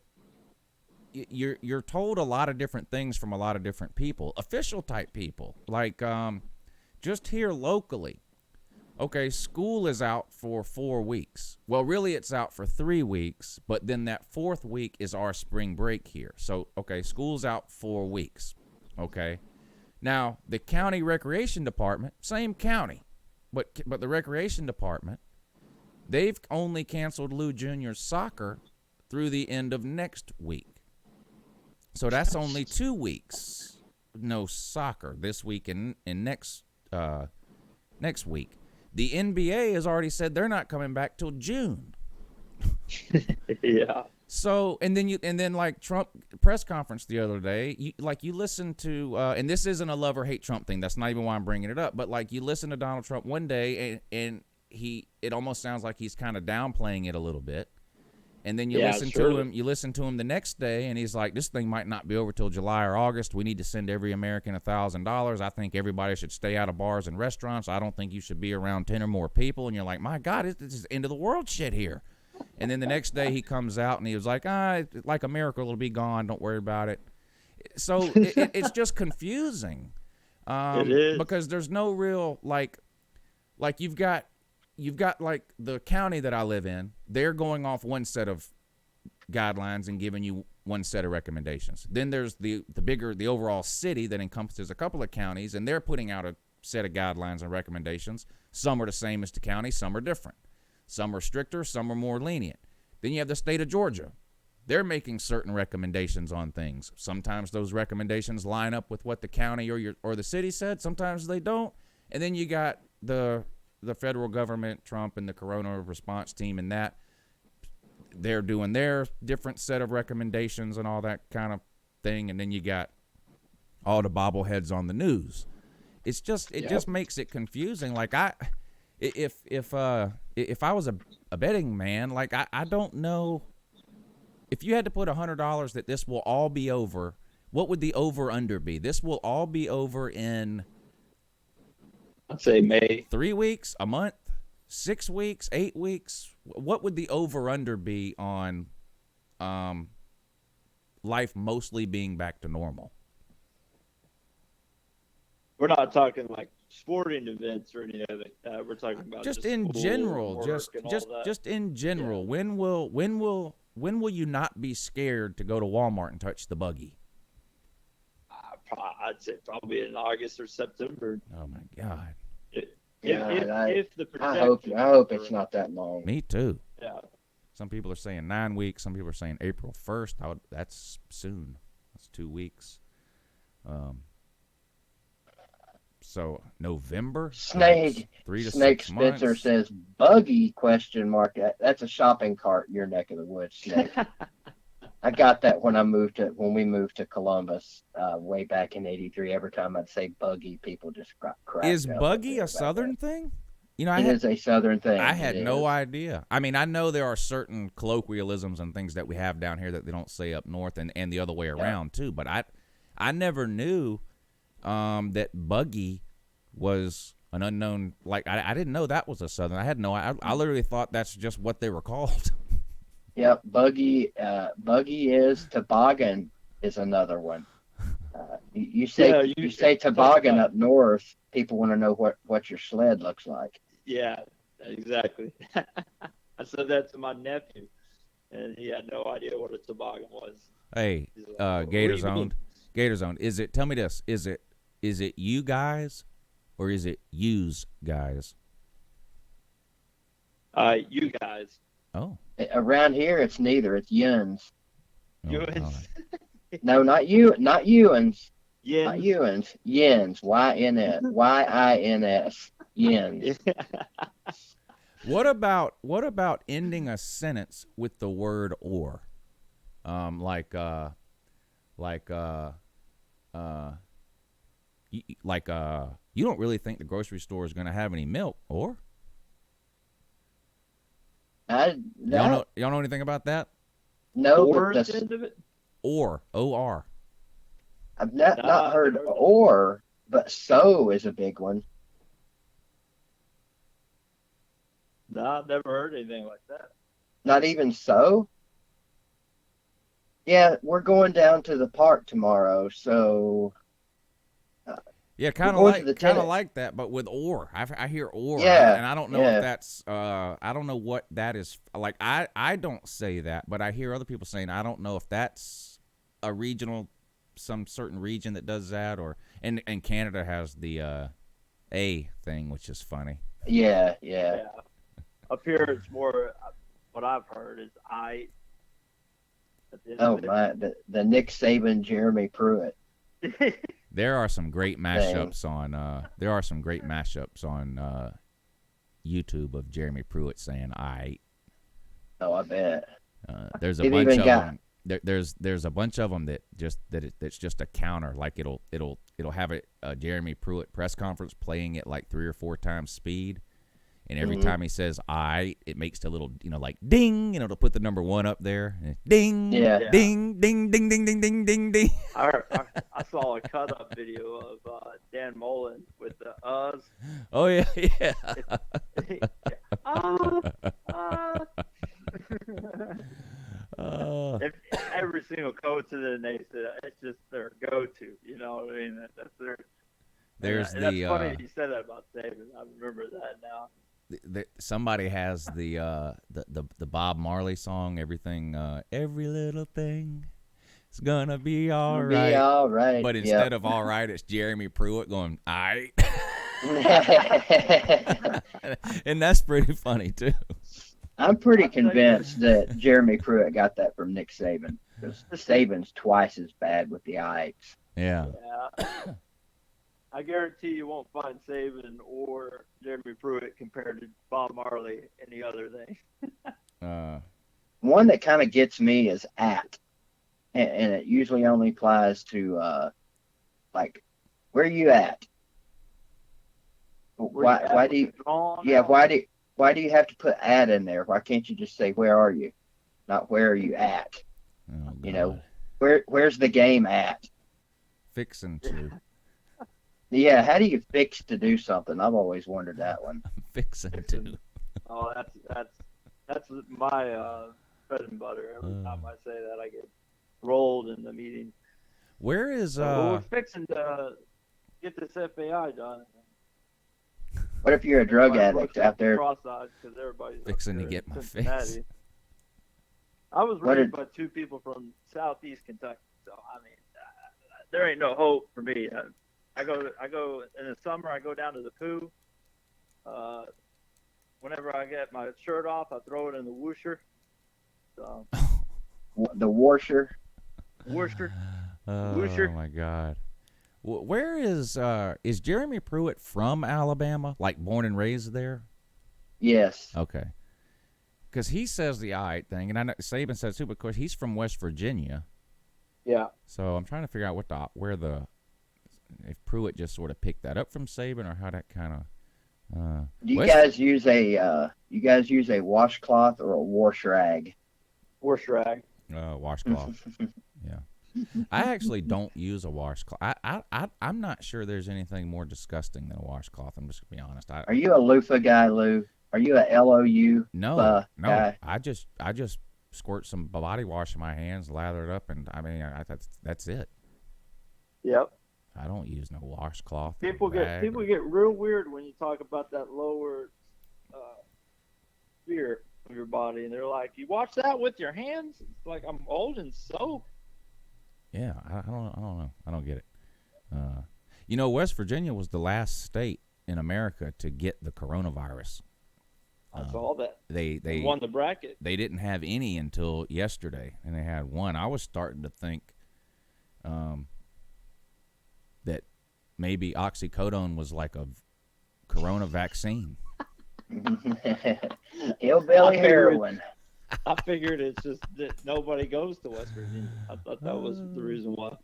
you're told a lot of different things from a lot of different people, official type people. Like just here locally. Okay, school is out for 4 weeks. Well, really it's out for 3 weeks, but then that 4th week is our spring break here. So, okay, school's out 4 weeks. Okay. Now, the county recreation department, same county, but the recreation department, they've only canceled Lou Jr.'s soccer through the end of next week. So that's only 2 weeks. No soccer this week and next week. The NBA has already said they're not coming back till June. Yeah. So and then like Trump press conference the other day, you listen to and this isn't a love or hate Trump thing. That's not even why I'm bringing it up. But like you listen to Donald Trump one day and it almost sounds like he's kind of downplaying it a little bit. And then you listen to him the next day, and he's like, this thing might not be over till July or August. We need to send every American $1,000. I think everybody should stay out of bars and restaurants. I don't think you should be around 10 or more people. And you're like, my God, this is end of the world shit here. And then the next day he comes out and he was like, like a miracle, it'll be gone. Don't worry about it. So it's just confusing. It is. Because there's no real, like you've got like the county that I live in, they're going off one set of guidelines and giving you one set of recommendations. Then there's the overall city that encompasses a couple of counties, and they're putting out a set of guidelines and recommendations. Some are the same as the county, some are different. Some are stricter, some are more lenient. Then you have the state of Georgia. They're making certain recommendations on things. Sometimes those recommendations line up with what the county or the city said. Sometimes they don't. And then you got the federal government, Trump, and the corona response team, and that they're doing their different set of recommendations and all that kind of thing. And then you got all the bobbleheads on the news. It's just just makes it confusing. Like if I was a betting man, like I don't know. If you had to put $100 that this will all be over, what would the over-under be? This will all be over in, I'd say May. 3 weeks, a month, 6 weeks, 8 weeks. What would the over-under be on life mostly being back to normal? We're not talking like sporting events or anything like that. We're talking about just in general, just in general. Yeah. When will you not be scared to go to Walmart and touch the buggy? I'd say probably in August or September. Oh my God! If the I hope it's not that long. Me too. Yeah. Some people are saying 9 weeks. Some people are saying April 1st. That's soon. That's 2 weeks. So November. Snake 3 to Snake 6 months. Spencer says buggy ? That's a shopping cart in your neck of the woods, Snake. I got that when we moved to Columbus way back in '83. Every time I'd say buggy, people just cracked Is up buggy a about Southern that. thing? It is a Southern thing. I had It no is. idea. I mean, I know there are certain colloquialisms and things that we have down here that they don't say up north, and the other way around too. But I never knew that buggy was an unknown. Like I didn't know that was a Southern. I had no. I literally thought that's just what they were called. Yep, buggy is toboggan is another one. You say toboggan up north, people want to know what your sled looks like. Yeah, exactly. I said that to my nephew, and he had no idea what a toboggan was. Hey, He's like, "What do you mean?" GatorZoned. Is it? Tell me this. Is it you guys, or is it yous guys? You guys. Oh. Around here, it's neither. It's yuns. You Oh, God. No, not you. Not Ewans. Yin. Not Ewans. Yins. Y-N-S. Y-I-N-S. Yins. What about ending a sentence with the word or? You don't really think the grocery store is going to have any milk, or? Y'all know anything about that? No, Or but at the end of it? Or, O-R. I've not heard or, but so is a big one. No, I've never heard anything like that. Not even so? Yeah, we're going down to the park tomorrow, so Yeah, kind We're of going to the like that, but with or. I hear or, Yeah, and I don't know yeah. if that's. I don't know what that is. Like I don't say that, but I hear other people saying. I don't know if that's a regional, some certain region that does that, or and Canada has the a thing, which is funny. yeah. Up here, it's more. What I've heard is I. At the end Oh of it. my, the Nick Saban, Jeremy Pruitt. There are some great mashups on. There are some great mashups on YouTube of Jeremy Pruitt saying "I." Oh, I bet. There's a It bunch even of got- them. There's a bunch of them that's just a counter. Like it'll have a Jeremy Pruitt press conference playing at like 3 or 4 times speed, and every time he says "I," it makes the little like ding, and it'll put the number 1 up there. And ding, Yeah. ding, ding, ding, ding, ding, ding, ding, ding. I saw a cut-up video of Dan Mullen with the uhs. Oh yeah, yeah. Every single coach in the nation, it's just their go-to. You know what I mean? That's their. There's and that's the funny that you said that about Saban. I remember that now. somebody has the Bob Marley song, everything, every little thing is gonna be all It'll right. be all right. But instead of all right, it's Jeremy Pruitt going, all right. And that's pretty funny too. I'm pretty convinced that Jeremy Pruitt got that from Nick Saban, because Saban's twice as bad with the I's. Yeah. Yeah. I guarantee you won't find Saban or Jeremy Pruitt compared to Bob Marley any other thing. One that kind of gets me is at, and it usually only applies to like, where are you at? Why do you? Yeah, why do you have to put at in there? Why can't you just say where are you, not where are you at? Oh, You know, where's the game at? Fixing to. Yeah, how do you fix to do something? I've always wondered that one. Fixing to. Oh, that's my bread and butter. Every time I say that, I get rolled in the meeting. Where is we're fixing to get this FAI done. What if you're a drug addict out there? Cross-eyed because everybody's fixing to get my fix? I was raised by two people from southeast Kentucky, so I mean, there ain't no hope for me. I go in the summer. I go down to the poo. Whenever I get my shirt off, I throw it in the whoosher. So, the washer. Whoosher. Oh my God. Where is Jeremy Pruitt from Alabama? Like born and raised there? Yes. Okay. Because he says the "all right" thing, and I know Saban says too. But of course, he's from West Virginia. Yeah. So I'm trying to figure out if Pruitt just sort of picked that up from Saban, or how that kind of. Do you guys use a washcloth or a wash rag? Wash rag. Washcloth. Yeah. I actually don't use a washcloth. I'm not sure there's anything more disgusting than a washcloth. I'm just gonna be honest. Are you a loofah guy, Lou? Are you a LOU? No. Guy? I just squirt some body wash in my hands, lather it up, and I mean that's it. Yep. I don't use no washcloth. People get real weird when you talk about that lower sphere of your body, and they're like, "You wash that with your hands?" It's like I'm holding soap. Yeah, I don't know. I don't get it. West Virginia was the last state in America to get the coronavirus. I saw that. They won the bracket. They didn't have any until yesterday, and they had one. I was starting to think that maybe oxycodone was like a corona vaccine. Hillbilly heroin. I figured it's just that nobody goes to West Virginia. I thought that was the reason why.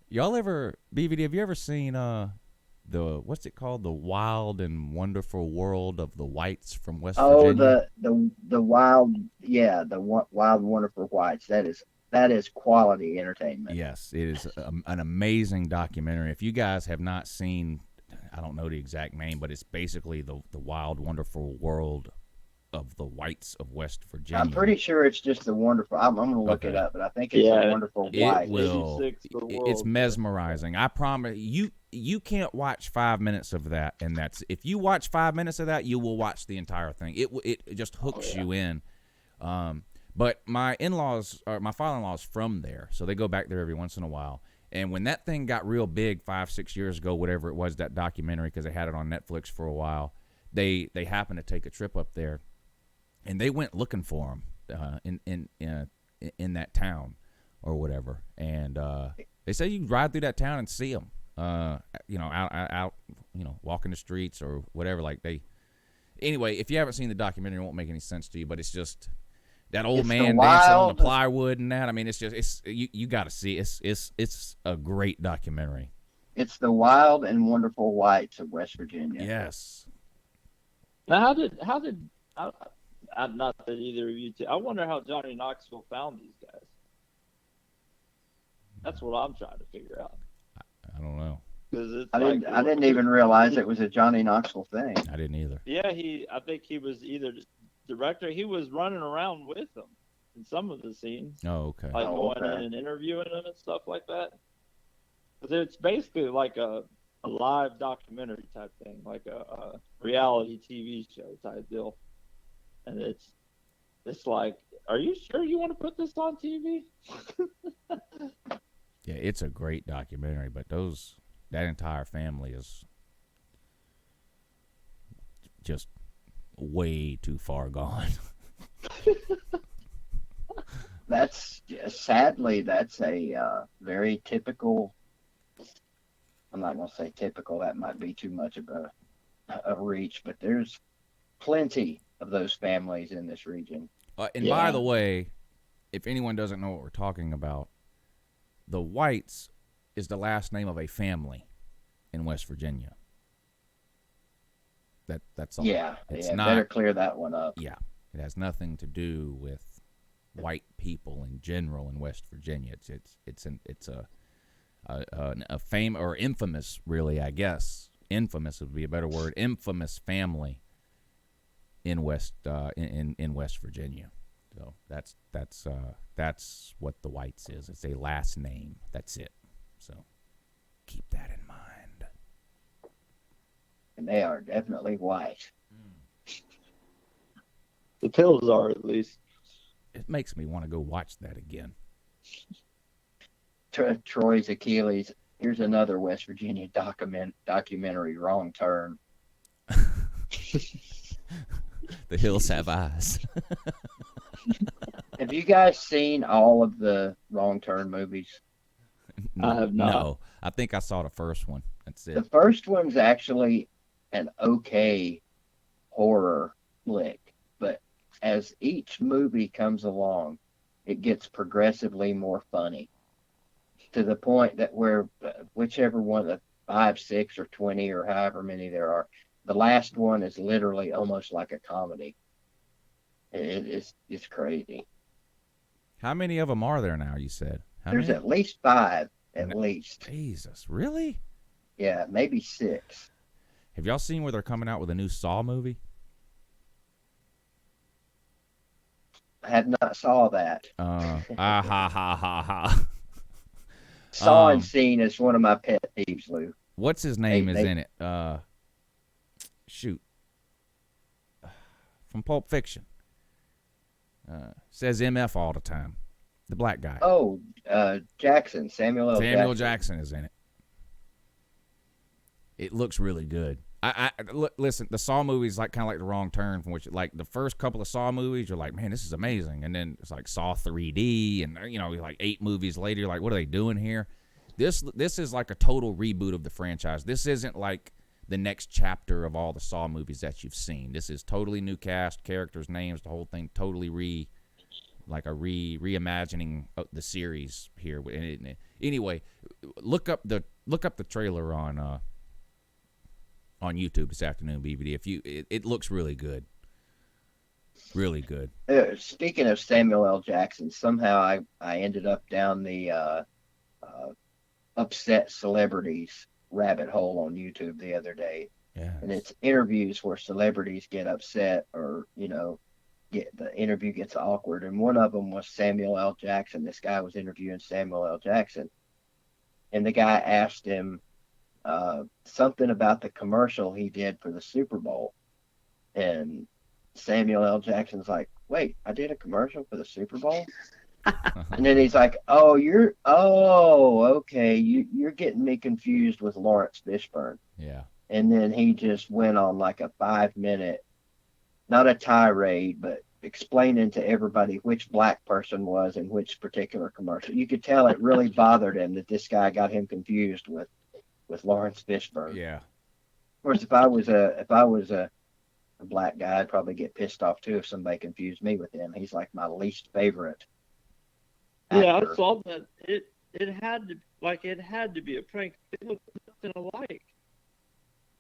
Y'all ever, BVD, have you ever seen what's it called? The Wild and Wonderful World of the Whites from West Virginia? Oh, the wild, yeah, the Wild Wonderful Whites. That is quality entertainment. Yes, it is an amazing documentary. If you guys have not seen, I don't know the exact name, but it's basically the Wild Wonderful World of the Whites of West Virginia. I'm pretty sure it's just the wonderful. I'm going to look it up, but I think it's the Wonderful Whites. It's mesmerizing. I promise you. You can't watch 5 minutes of that, and if you watch 5 minutes of that, you will watch the entire thing. It just hooks you in. But my father-in-law's from there, so they go back there every once in a while. And when that thing got real big 5-6 years ago, whatever it was, that documentary, because they had it on Netflix for a while, they happened to take a trip up there, and they went looking for him in that town or whatever. And they say you can ride through that town and see them, out, walking the streets or whatever. Anyway, if you haven't seen the documentary, it won't make any sense to you. But it's just that old man dancing on the plywood and that. I mean, you got to see. It's a great documentary. It's the Wild and Wonderful Whites of West Virginia. Yes. Now, how did not that either of you two. I wonder how Johnny Knoxville found these guys. That's what I'm trying to figure out. I don't know. I didn't even realize it was a Johnny Knoxville thing. I didn't either. Yeah, I think he was either director. He was running around with them in some of the scenes. Oh, okay. Going in and interviewing them and stuff like that. But it's basically like a a live documentary type thing, like a reality TV show type deal. And it's like, are you sure you want to put this on TV? Yeah, it's a great documentary, but that entire family is just way too far gone. Sadly, that's a very typical. I'm not going to say typical. That might be too much of a reach, but there's plenty of those families in this region. And by the way, if anyone doesn't know what we're talking about, the Whites is the last name of a family in West Virginia. That's all. Yeah, it's not, better clear that one up. Yeah, it has nothing to do with white people in general in West Virginia. It's a fame or infamous, really, I guess. Infamous would be a better word. Infamous family in West Virginia. So that's what the Whites is. It's a last name. That's it. So keep that in mind. And they are definitely white. The pills are, at least. It makes me want to go watch that again. Troy's Achilles. Here's another West Virginia documentary. Wrong Turn. The hills have eyes. Have you guys seen all of the Wrong Turn movies? I have not. No, I think I saw the first one. That's it. The first one's actually an okay horror flick, but as each movie comes along, it gets progressively more funny to the point that whichever one, the 5, 6, or 20, or however many there are, the last one is literally almost like a comedy. It's crazy. How many of them are there now, you said? There's at least 5, at least. Jesus, really? Yeah, maybe 6. Have y'all seen where they're coming out with a new Saw movie? I have not saw that. Ha ha ha ha. Saw and seen is one of my pet peeves, Lou. What's his name is in it? Shoot. From Pulp Fiction. Says MF all the time. The black guy. Oh, Jackson. Samuel L. Jackson is in it. It looks really good. Listen, the Saw movies like kind of like the Wrong Turn, from which like the first couple of Saw movies, you're like, man, this is amazing, and then it's like Saw 3D, and like 8 movies later, you're like, what are they doing here? This is like a total reboot of the franchise. This isn't like the next chapter of all the Saw movies that you've seen. This is totally new cast, characters, names, the whole thing, totally reimagining the series here. Anyway, look up the trailer on YouTube this afternoon, BBD. It looks really good. Really good. Speaking of Samuel L. Jackson, somehow I ended up down the upset celebrities rabbit hole on YouTube the other day. Yeah. And it's interviews where celebrities get upset or, the interview gets awkward. And one of them was Samuel L. Jackson. This guy was interviewing Samuel L. Jackson. And the guy asked him something about the commercial he did for the Super Bowl. And Samuel L. Jackson's like, wait, I did a commercial for the Super Bowl? And then he's like, okay, you're getting me confused with Lawrence Fishburne. Yeah. And then he just went on like a 5-minute, not a tirade, but explaining to everybody which black person was in which particular commercial. You could tell it really bothered him that this guy got him confused with Lawrence Fishburne. Yeah. Of course, if I was a black guy, I'd probably get pissed off too if somebody confused me with him. He's like my least favorite actor. Yeah, I saw that. It had to be a prank. It looked nothing alike.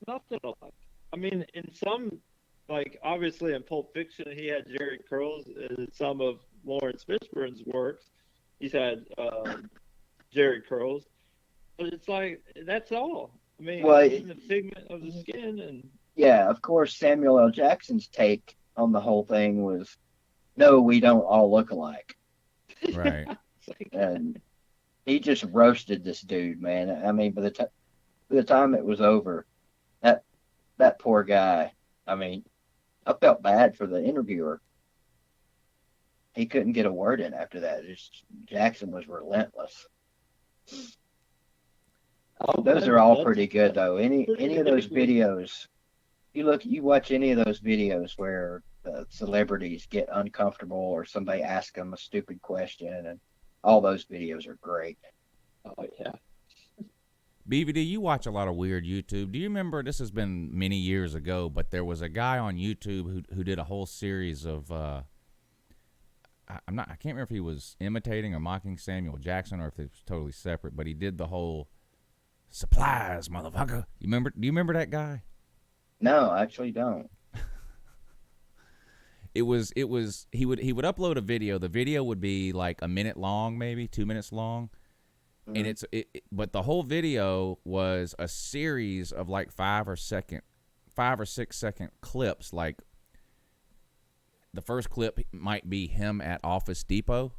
Nothing alike. I mean, in some, like obviously in Pulp Fiction, he had Jerry Curls. In some of Lawrence Fishburne's works, he's had Jerry Curls. But it's like that's all. I mean, the figment of the skin and. Yeah, of course, Samuel L. Jackson's take on the whole thing was, no, we don't all look alike. Right. And he just roasted this dude, man. I mean, by the time the time it was over, that that poor guy. I mean, I felt bad for the interviewer. He couldn't get a word in after that. Jackson was relentless. Those are all pretty good though. Any of those videos, you watch any of those videos where the celebrities get uncomfortable or somebody asks them a stupid question, and all those videos are great. Oh yeah. BVD, you watch a lot of weird YouTube. Do you remember, this has been many years ago, but there was a guy on YouTube who did a whole series of I can't remember if he was imitating or mocking Samuel Jackson or if it was totally separate, but he did the whole supplies, motherfucker. Do you remember that guy? No, I actually don't. He would upload a video. The video would be like a minute long, maybe 2 minutes long. And but the whole video was a series of like 5 or 6 second clips. Like the first clip might be him at Office Depot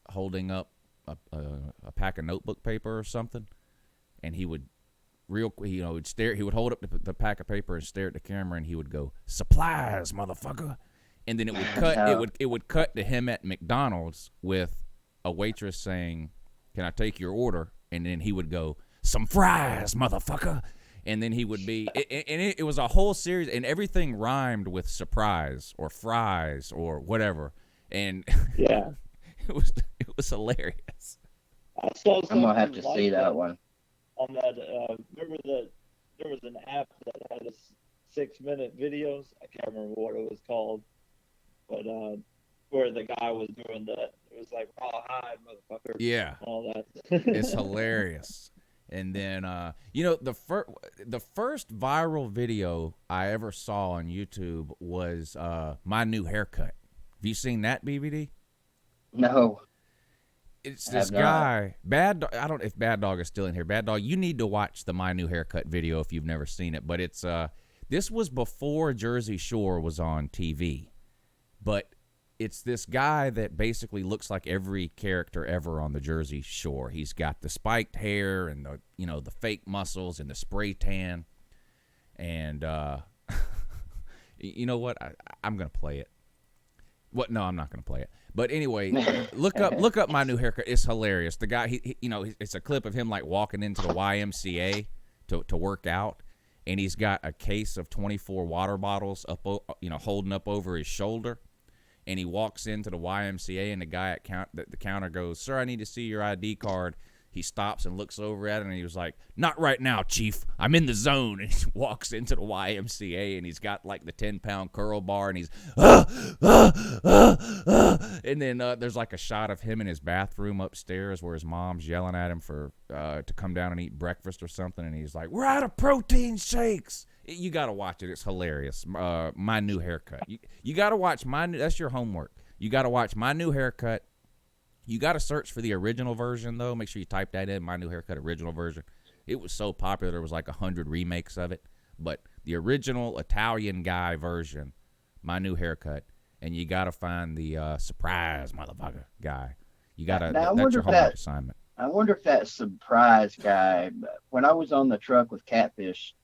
holding up a pack of notebook paper or something, and he would would stare. He would hold up the pack of paper and stare at the camera, and he would go, "Supplies, motherfucker," and then it would cut. It would cut to him at McDonald's with a waitress saying, "Can I take your order?" And then he would go, "Some fries, motherfucker." And then he would be, it was a whole series, and everything rhymed with surprise or fries or whatever. And yeah, it was hilarious. I saw I'm gonna have to like see that one. On that, remember that there was an app that had 6-minute videos. I can't remember what it was called, but where the guy was doing that. It was like rawhide, motherfucker. Yeah, all that. It's hilarious. And then the first viral video I ever saw on YouTube was my new haircut. Have you seen that, BVD? No. It's this guy, Bad Dog. I don't know if Bad Dog is still in here. Bad Dog, you need to watch the My New Haircut video if you've never seen it. But it's this was before Jersey Shore was on TV. But it's this guy that basically looks like every character ever on the Jersey Shore. He's got the spiked hair and the fake muscles and the spray tan. And you know what? I'm gonna play it. What? No, I'm not gonna play it. But anyway, look up My New Haircut. It's hilarious. The guy, it's a clip of him like walking into the YMCA to work out, and he's got a case of 24 water bottles up, holding up over his shoulder, and he walks into the YMCA, and the guy at the counter goes, "Sir, I need to see your ID card." He stops and looks over at it, and he was like, "Not right now, Chief. I'm in the zone." And he walks into the YMCA, and he's got like the 10-pound curl bar, and he's, and then there's like a shot of him in his bathroom upstairs where his mom's yelling at him for to come down and eat breakfast or something, and he's like, "We're out of protein shakes." You got to watch it. It's hilarious. My New Haircut. You got to watch that's your homework. You got to watch My New Haircut. You got to search for the original version, though. Make sure you type that in, My New Haircut original version. It was so popular, there was like 100 remakes of it. But the original Italian guy version, My New Haircut, and you got to find the surprise motherfucker guy. You got to, that's your homework assignment. I wonder if that surprise guy, when I was on the truck with Catfish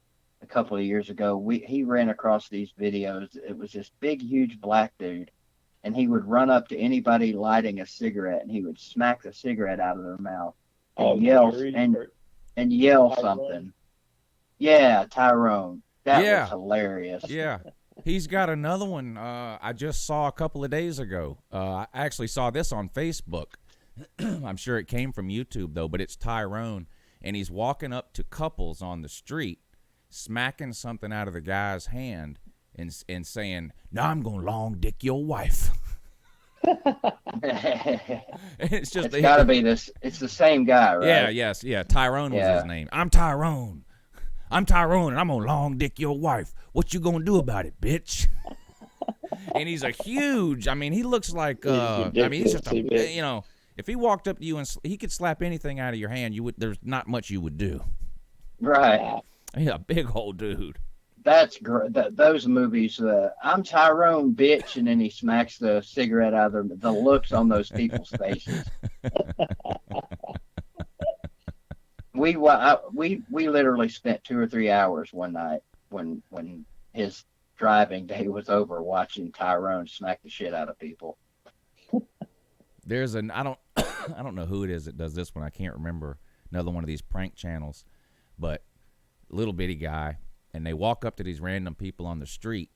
a couple of years ago, he ran across these videos. It was this big, huge black dude. And he would run up to anybody lighting a cigarette, and he would smack the cigarette out of their mouth and yell something. Yeah, Tyrone. That was hilarious. Yeah. He's got another one I just saw a couple of days ago. I actually saw this on Facebook. I'm sure it came from YouTube, though, but it's Tyrone. And he's walking up to couples on the street, smacking something out of the guy's hand, and saying, "Now I'm gonna long dick your wife." It's gotta be this. It's the same guy, right? Yeah. Tyrone was his name. I'm Tyrone, and I'm gonna long dick your wife. What you gonna do about it, bitch? And he's a huge. I mean, he looks like. He's just if he walked up to you and he could slap anything out of your hand, there's not much you would do. Right. He's a big old dude. That's great. Those movies, I'm Tyrone, bitch, and then he smacks the cigarette out of the looks on those people's faces. we literally spent 2 or 3 hours one night when his driving day was over, watching Tyrone smack the shit out of people. There's an I don't I don't know who it is that does this one. I can't remember another one of these prank channels, but little bitty guy, and they walk up to these random people on the street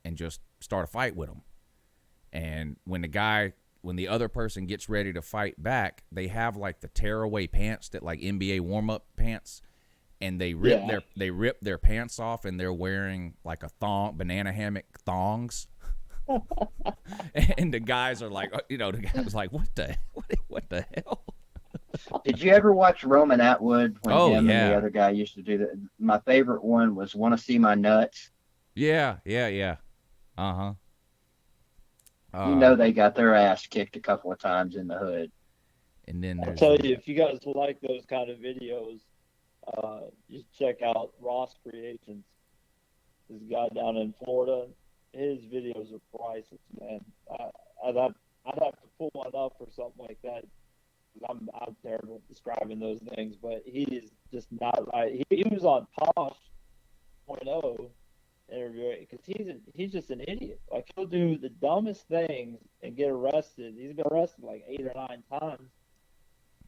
and just start a fight with them. And when the other person gets ready to fight back, they have like the tearaway pants that like NBA warm up pants, and they rip their pants off, and they're wearing like a banana hammock thongs. And the guys are like, the guy's like, what the hell? Did you ever watch Roman Atwood when him yeah. and the other guy used to do that? My favorite one was "Want to See My Nuts." Yeah. Uh-huh. They got their ass kicked a couple of times in the hood. And then I'll tell you, if you guys like those kind of videos, just check out Ross Creations. This guy down in Florida, his videos are priceless, man. I'd have to pull one up or something like that. I'm terrible at describing those things, but he is just not right. He was on Posh 0.0 interviewing because he's just an idiot. Like, he'll do the dumbest things and get arrested. He's been arrested like 8 or 9 times,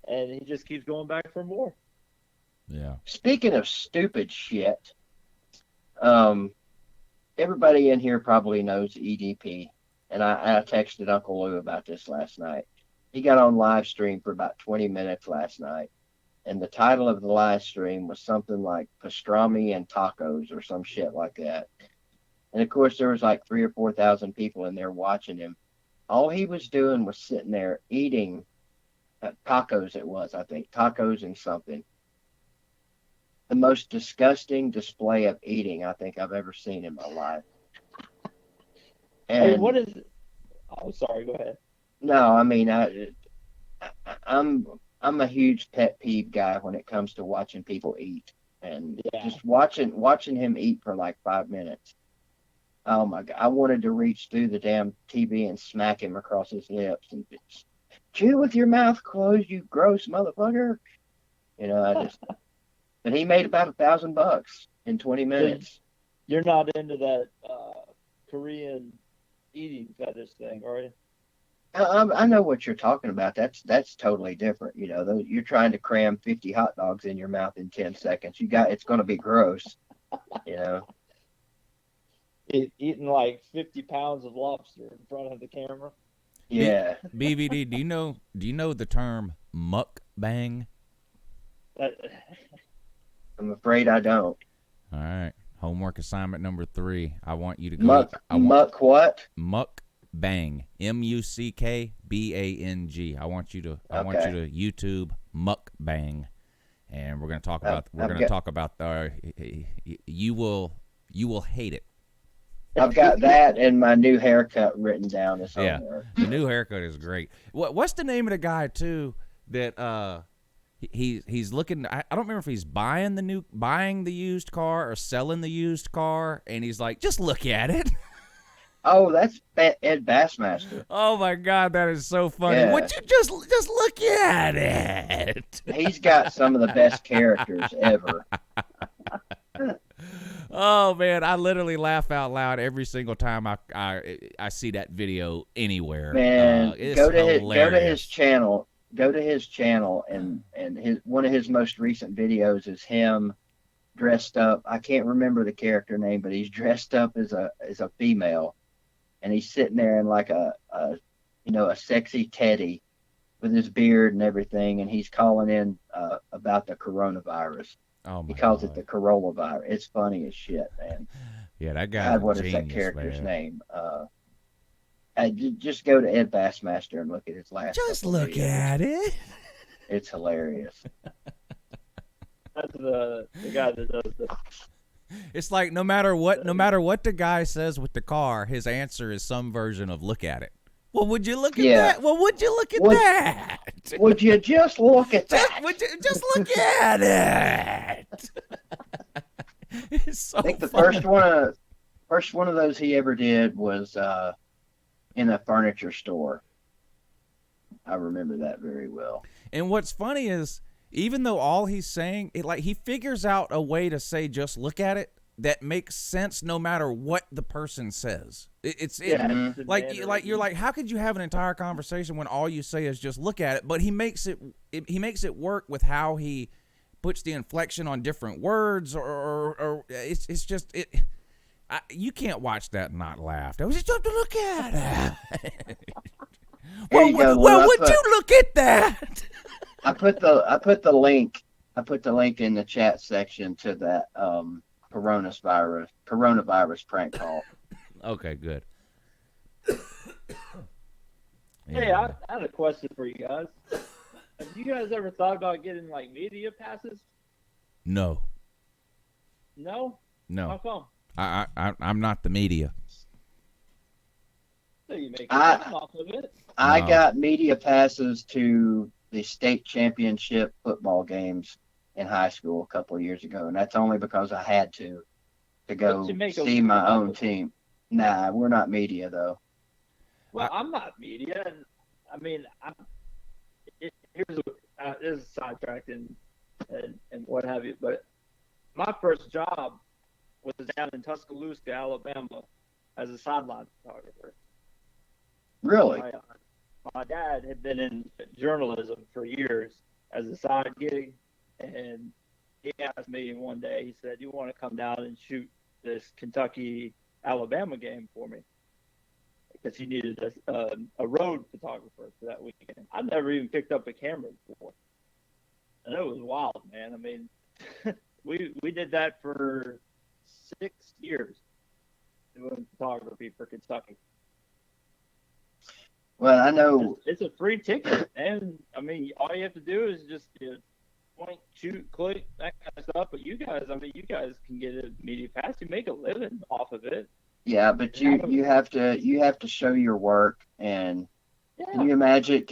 and he just keeps going back for more. Yeah. Speaking of stupid shit, everybody in here probably knows EDP, and I texted Uncle Lou about this last night. He got on live stream for about 20 minutes last night, and the title of the live stream was something like pastrami and tacos or some shit like that. And of course, there was like 3,000 or 4,000 people in there watching him. All he was doing was sitting there eating tacos. It was, I think, tacos and something. The most disgusting display of eating I think I've ever seen in my life. And hey, what is it? Oh, sorry. Go ahead. No, I mean, I'm a huge pet peeve guy when it comes to watching people eat, and just watching him eat for like 5 minutes. Oh my God, I wanted to reach through the damn TV and smack him across his lips and just, chew with your mouth closed, you gross motherfucker. But he made about $1,000 in 20 minutes. You're not into that Korean eating fetish thing, are you? I know what you're talking about. That's totally different. You're trying to cram 50 hot dogs in your mouth in 10 seconds. It's going to be gross. Eating like 50 pounds of lobster in front of the camera. Yeah. BVD, do you know the term mukbang? I'm afraid I don't. All right. Homework assignment number 3. I want you to go. Muck what? Mukbang. MUCKBANG. I want you to YouTube mukbang, and we're going to talk about you will hate it. I've got that and my new haircut written down as homework. The new haircut is great. What's the name of the guy too that he's looking? I don't remember if he's buying the used car or selling the used car, and he's like, just look at it. Oh, that's Ed Bassmaster. Oh my God, that is so funny. Yeah. Would you just look at it? He's got some of the best characters ever. Oh man, I literally laugh out loud every single time I see that video anywhere. Man, it's go to hilarious. his channel. Go to his channel, and one of his most recent videos is him dressed up. I can't remember the character name, but he's dressed up as a female, and he's sitting there in like a sexy teddy with his beard and everything, and he's calling in about the coronavirus. Oh my He calls God. it the coronavirus. It's funny as shit, man. Yeah, that guy. God, what is that character's name? Just go to Ed Bassmaster and look at his last. Just look at it. It's hilarious. That's the guy that does the. It's like no matter what the guy says with the car, his answer is some version of "look at it." Well, would you look at that? Well, would you look at that? Would you just look at that? Would you just look at it? It's so I think the funny. first one of those he ever did was in a furniture store. I remember that very well. And what's funny is even though all he's saying, he figures out a way to say, just look at it, that makes sense no matter what the person says. You're like, how could you have an entire conversation when all you say is just look at it? But he makes it work with how he puts the inflection on different words, or it's just it. You can't watch that and not laugh. I was just have to look at it. Well, would you look at that? I put the link in the chat section to that coronavirus prank call. Okay, good. Hey, I had a question for you guys. Have you guys ever thought about getting like media passes? No. No? No. How come? I'm not the media. So you make money off of it. I got media passes to the state championship football games in high school a couple of years ago, and that's only because I had to go see my own team. Nah, we're not media though. Well, I'm not media, and I mean, this is sidetracked and what have you, but my first job was down in Tuscaloosa, Alabama, as a sideline photographer. Really? My dad had been in journalism for years as a side gig, and he asked me one day, he said, "You want to come down and shoot this Kentucky-Alabama game for me?" Because he needed a road photographer for that weekend. I'd never even picked up a camera before. And it was wild, man. I mean, we did that for 6 years, doing photography for Kentucky. Well, I know it's a free ticket, and I mean, all you have to do is just point, shoot, click, that kind of stuff. But you guys can get a media pass. You make a living off of it. Yeah, but you have to show your work. And yeah. Can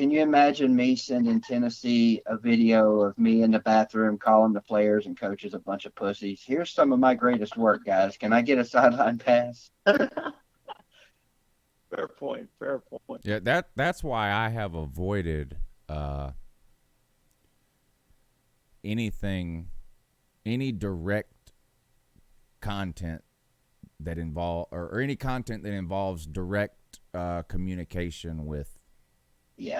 you imagine me sending Tennessee a video of me in the bathroom calling the players and coaches a bunch of pussies? Here's some of my greatest work, guys. Can I get a sideline pass? Fair point. Yeah, that's why I have avoided any direct content that or any content that involves direct communication with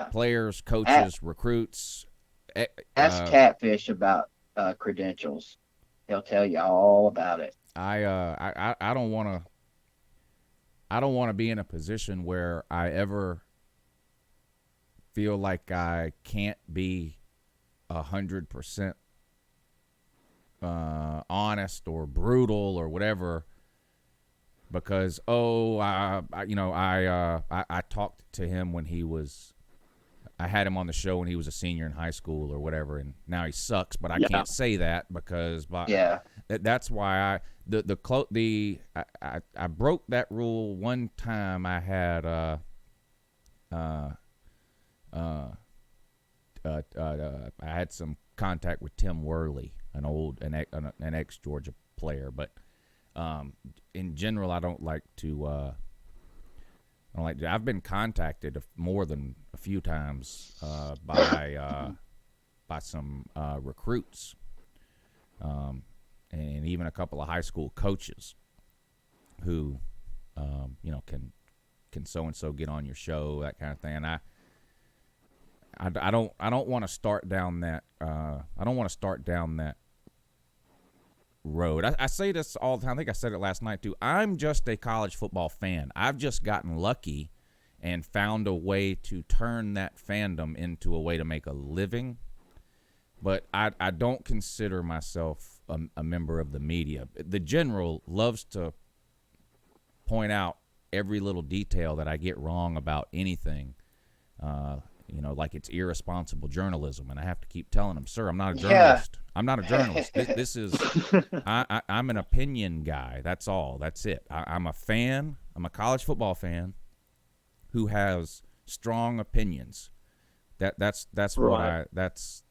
players, coaches, recruits. Ask Catfish about credentials. He'll tell you all about it. I don't want to be in a position where I ever feel like I can't be 100% honest or brutal or whatever, because I talked to him when I had him on the show when he was a senior in high school or whatever, and now he sucks. But I can't say that because that's why I broke that rule one time. I had I had some contact with Tim Worley, an ex-Georgia player, but in general, I don't like to. I've been contacted more than a few times by some recruits, and even a couple of high school coaches who, can so and so get on your show, that kind of thing. And I don't want to start down that. I don't want to start down that road. I say this all the time. I think I said it last night too. I'm just a college football fan. I've just gotten lucky and found a way to turn that fandom into a way to make a living. But I don't consider myself a member of the media. The general loves to point out every little detail that I get wrong about anything. Like it's irresponsible journalism, and I have to keep telling them, "Sir, I'm not a journalist. Yeah. I'm not a journalist. This is I'm an opinion guy. That's all. That's it. I'm a fan. I'm a college football fan who has strong opinions. That's right. That's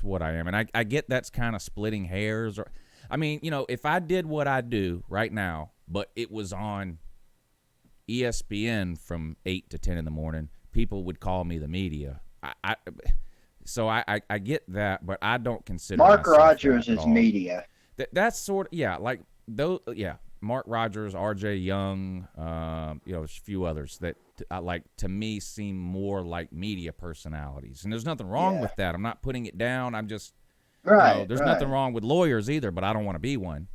what I am. And I get that's kind of splitting hairs. If I did what I do right now, but it was on ESPN from 8 to 10 in the morning, people would call me the media. So I get that, but I don't consider Mark myself Rogers that at is all. media. That's sort of, yeah, like those, yeah. Mark Rogers, R.J. Young, there's a few others that to me seem more like media personalities, and there's nothing wrong with that. I'm not putting it down. I'm just, Right. there's nothing wrong with lawyers either, but I don't want to be one.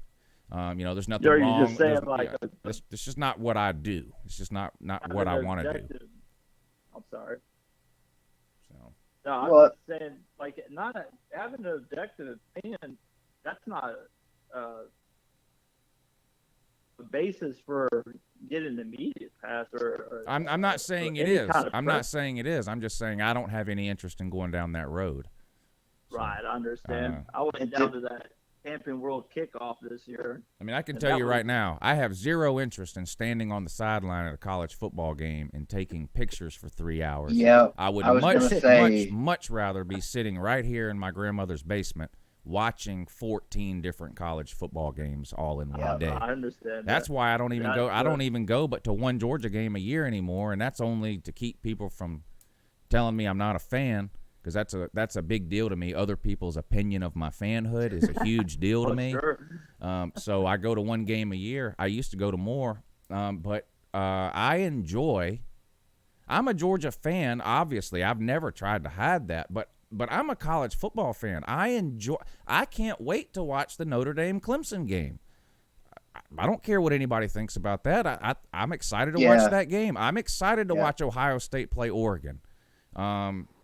There's nothing You're wrong. just saying like it's just not what I do. It's just not what I want to do. I'm sorry. So. No, I'm just saying like having an objective opinion. That's not the basis for getting an immediate pass or I'm not saying it is. I'm not saying it is. I'm just saying I don't have any interest in going down that road. So, right, I understand. I went down to that Camping World kickoff this year. I mean, I can tell you right now, I have zero interest in standing on the sideline at a college football game and taking pictures for 3 hours. Yeah, I would much rather be sitting right here in my grandmother's basement watching 14 different college football games all in one day. I understand. That's why I don't even go. I don't even go but to one Georgia game a year anymore, and that's only to keep people from telling me I'm not a fan, because that's a big deal to me. Other people's opinion of my fanhood is a huge deal to me. Sure. So I go to one game a year. I used to go to more, but I enjoy. I'm a Georgia fan. Obviously, I've never tried to hide that, but I'm a college football fan. I can't wait to watch the Notre Dame Clemson game. I don't care what anybody thinks about that. I'm excited to watch that game. I'm excited to watch Ohio State play Oregon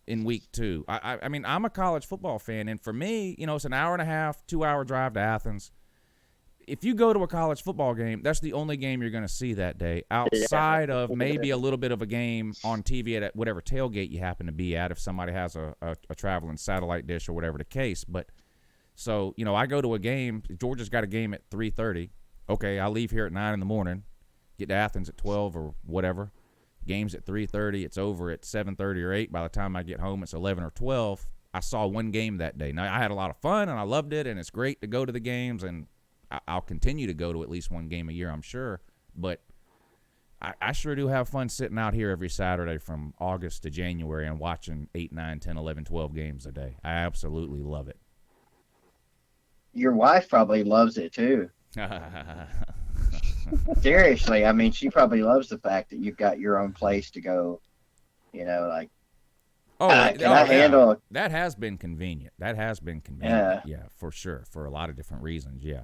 in week 2. I mean, I'm a college football fan, and for me, it's an hour and a half, 2-hour drive to Athens. If you go to a college football game, that's the only game you're going to see that day, outside of maybe a little bit of a game on TV at whatever tailgate you happen to be at, if somebody has a traveling satellite dish or whatever the case. But so, I go to a game. Georgia's got a game at 3:30. Okay, I leave here at 9 in the morning, get to Athens at 12 or whatever. Game's at 3:30. It's over at 7:30 or 8. By the time I get home, it's 11 or 12. I saw one game that day. Now, I had a lot of fun, and I loved it, and it's great to go to the games, and I'll continue to go to at least one game a year, I'm sure. But I sure do have fun sitting out here every Saturday from August to January and watching 8, 9, 10, 11, 12 games a day. I absolutely love it. Your wife probably loves it, too. Seriously, I mean, she probably loves the fact that you've got your own place to go, like. Can I handle it? That has been convenient. Yeah, for sure, for a lot of different reasons. Yeah.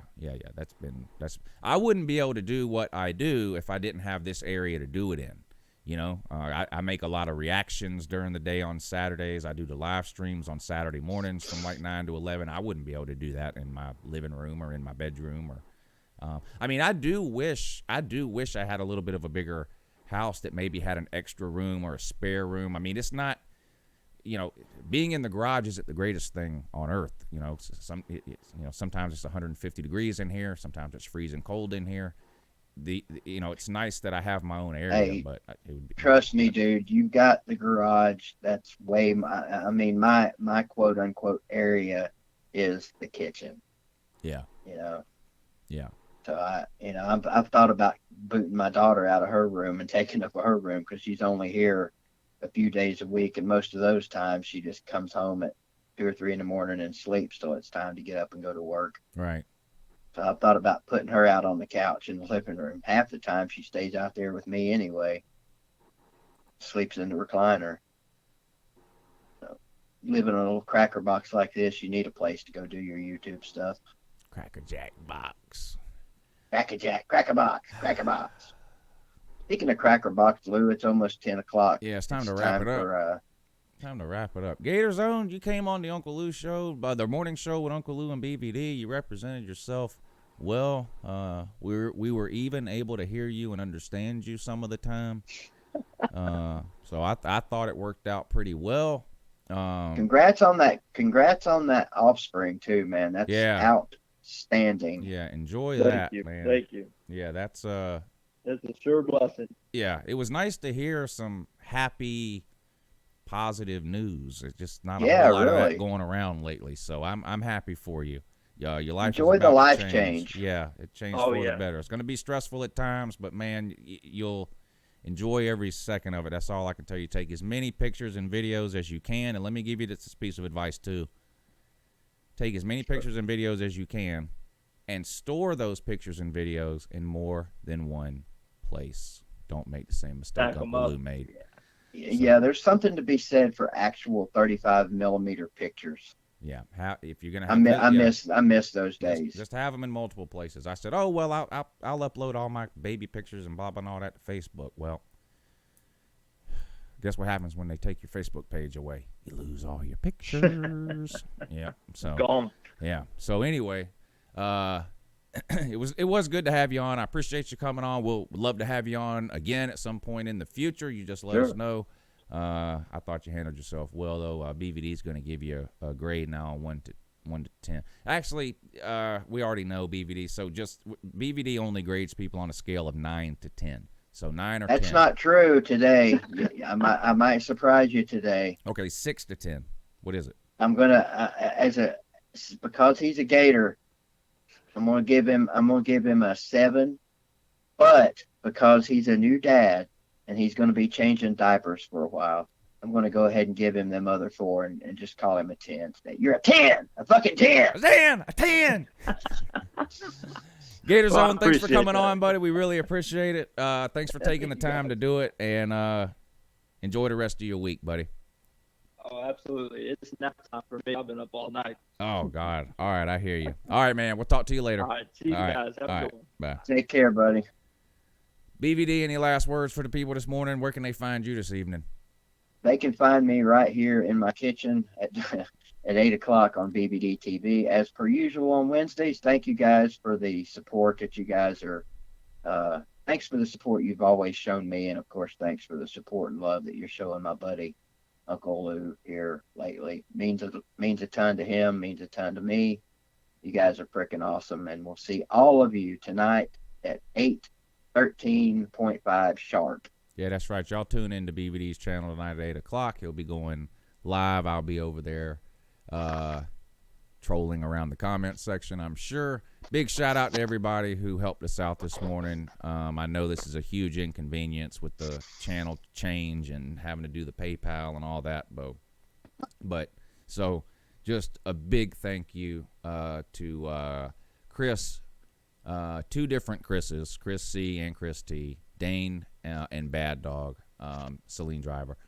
I wouldn't be able to do what I do if I didn't have this area to do it in. I make a lot of reactions during the day on Saturdays. I do the live streams on Saturday mornings from like 9 to 11. I wouldn't be able to do that in my living room or in my bedroom I mean, I do wish I had a little bit of a bigger house that maybe had an extra room or a spare room. I mean, it's not. Being in the garage isn't the greatest thing on earth. Sometimes it's 150 degrees in here. Sometimes it's freezing cold in here. It's nice that I have my own area, but it would be. Trust me, dude. You got the garage. That's my quote unquote area is the kitchen. Yeah. Yeah. So I've thought about booting my daughter out of her room and taking up her room because she's only here a few days a week, and most of those times she just comes home at 2 or 3 in the morning and sleeps till it's time to get up and go to work. Right. So I've thought about putting her out on the couch in the living room. Half the time she stays out there with me anyway. Sleeps in the recliner. So living in a little cracker box like this, you need a place to go do your YouTube stuff. Cracker Jack box. Cracker box. Speaking of Cracker Box, Lou, it's almost 10 o'clock. Yeah, it's time to wrap it up. Time to wrap it up. GatorZoned, you came on the Uncle Lou show, the morning show with Uncle Lou and BVD. You represented yourself well. We were even able to hear you and understand you some of the time. So I thought it worked out pretty well. Congrats on that offspring too, man. That's outstanding. Yeah, enjoy that, man. Thank you. Yeah, that's a sure blessing. Yeah, it was nice to hear some happy, positive news. It's just not a whole lot of that going around lately. So I'm happy for you. Your life enjoy the life change. Yeah, it changed for the better. It's going to be stressful at times, but man, you'll enjoy every second of it. That's all I can tell you. Take as many pictures and videos as you can, and let me give you this piece of advice too. Take as many pictures and videos as you can, and store those pictures and videos in more than one place. Don't make the same mistake Uncle Lou made. Yeah, there's something to be said for actual 35 millimeter pictures. Yeah, if you're gonna have, I miss those days. Just have them in multiple places. I said, oh well, I'll upload all my baby pictures and blah blah and all that to Facebook. Well, guess what happens when they take your Facebook page away? You lose all your pictures. Yeah, so gone. Yeah. So anyway, it was good to have you on. I appreciate you coming on. We'll love to have you on again at some point in the future. You just let us know. I thought you handled yourself well, though. BVD is going to give you a grade now, 1 to 10. Actually, we already know BVD, so just BVD only grades people on a scale of 9 to 10. So 9 or 10. That's not true today. I might surprise you today. Okay, 6 to 10. What is it? I'm gonna because he's a Gator. I'm gonna give him a 7, but because he's a new dad and he's gonna be changing diapers for a while, I'm gonna go ahead and give him them other 4 and just call him a 10 today. You're a 10, a fucking 10, a 10. GatorZoned, thanks for coming on, buddy. We really appreciate it. Thanks for taking the time to do it, and enjoy the rest of your week, buddy. Oh, absolutely. It's nap time for me. I've been up all night. Oh, God. All right, I hear you. All right, man. We'll talk to you later. All right. See you guys. Have a good one. Bye. Take care, buddy. BVD, any last words for the people this morning? Where can they find you this evening? They can find me right here in my kitchen at 8 o'clock on BVD TV. As per usual on Wednesdays, thank you guys for the support that you guys are thanks for the support you've always shown me, and of course thanks for the support and love that you're showing my buddy Uncle Lou here lately. Means a ton to him, means a ton to me. You guys are freaking awesome, and we'll see all of you tonight at 8:13.5 sharp. Yeah, that's right. Y'all tune in to BVD's channel tonight at 8 o'clock. He'll be going live. I'll be over there trolling around the comments section, I'm sure. Big shout out to everybody who helped us out this morning. I know this is a huge inconvenience with the channel change and having to do the PayPal and all that, but so just a big thank you to Chris, 2 different Chris's, Chris C and Chris T, Dane and Bad Dog, Celine Driver.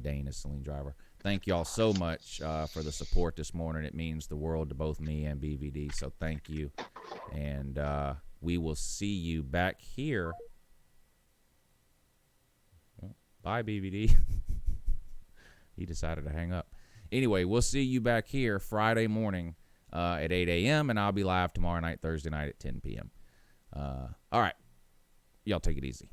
Dane is Celine Driver. Thank you all so much for the support this morning. It means the world to both me and BVD, so thank you. And we will see you back here. Well, bye, BVD. He decided to hang up. Anyway, we'll see you back here Friday morning at 8 a.m., and I'll be live tomorrow night, Thursday night at 10 p.m. All right. Y'all take it easy.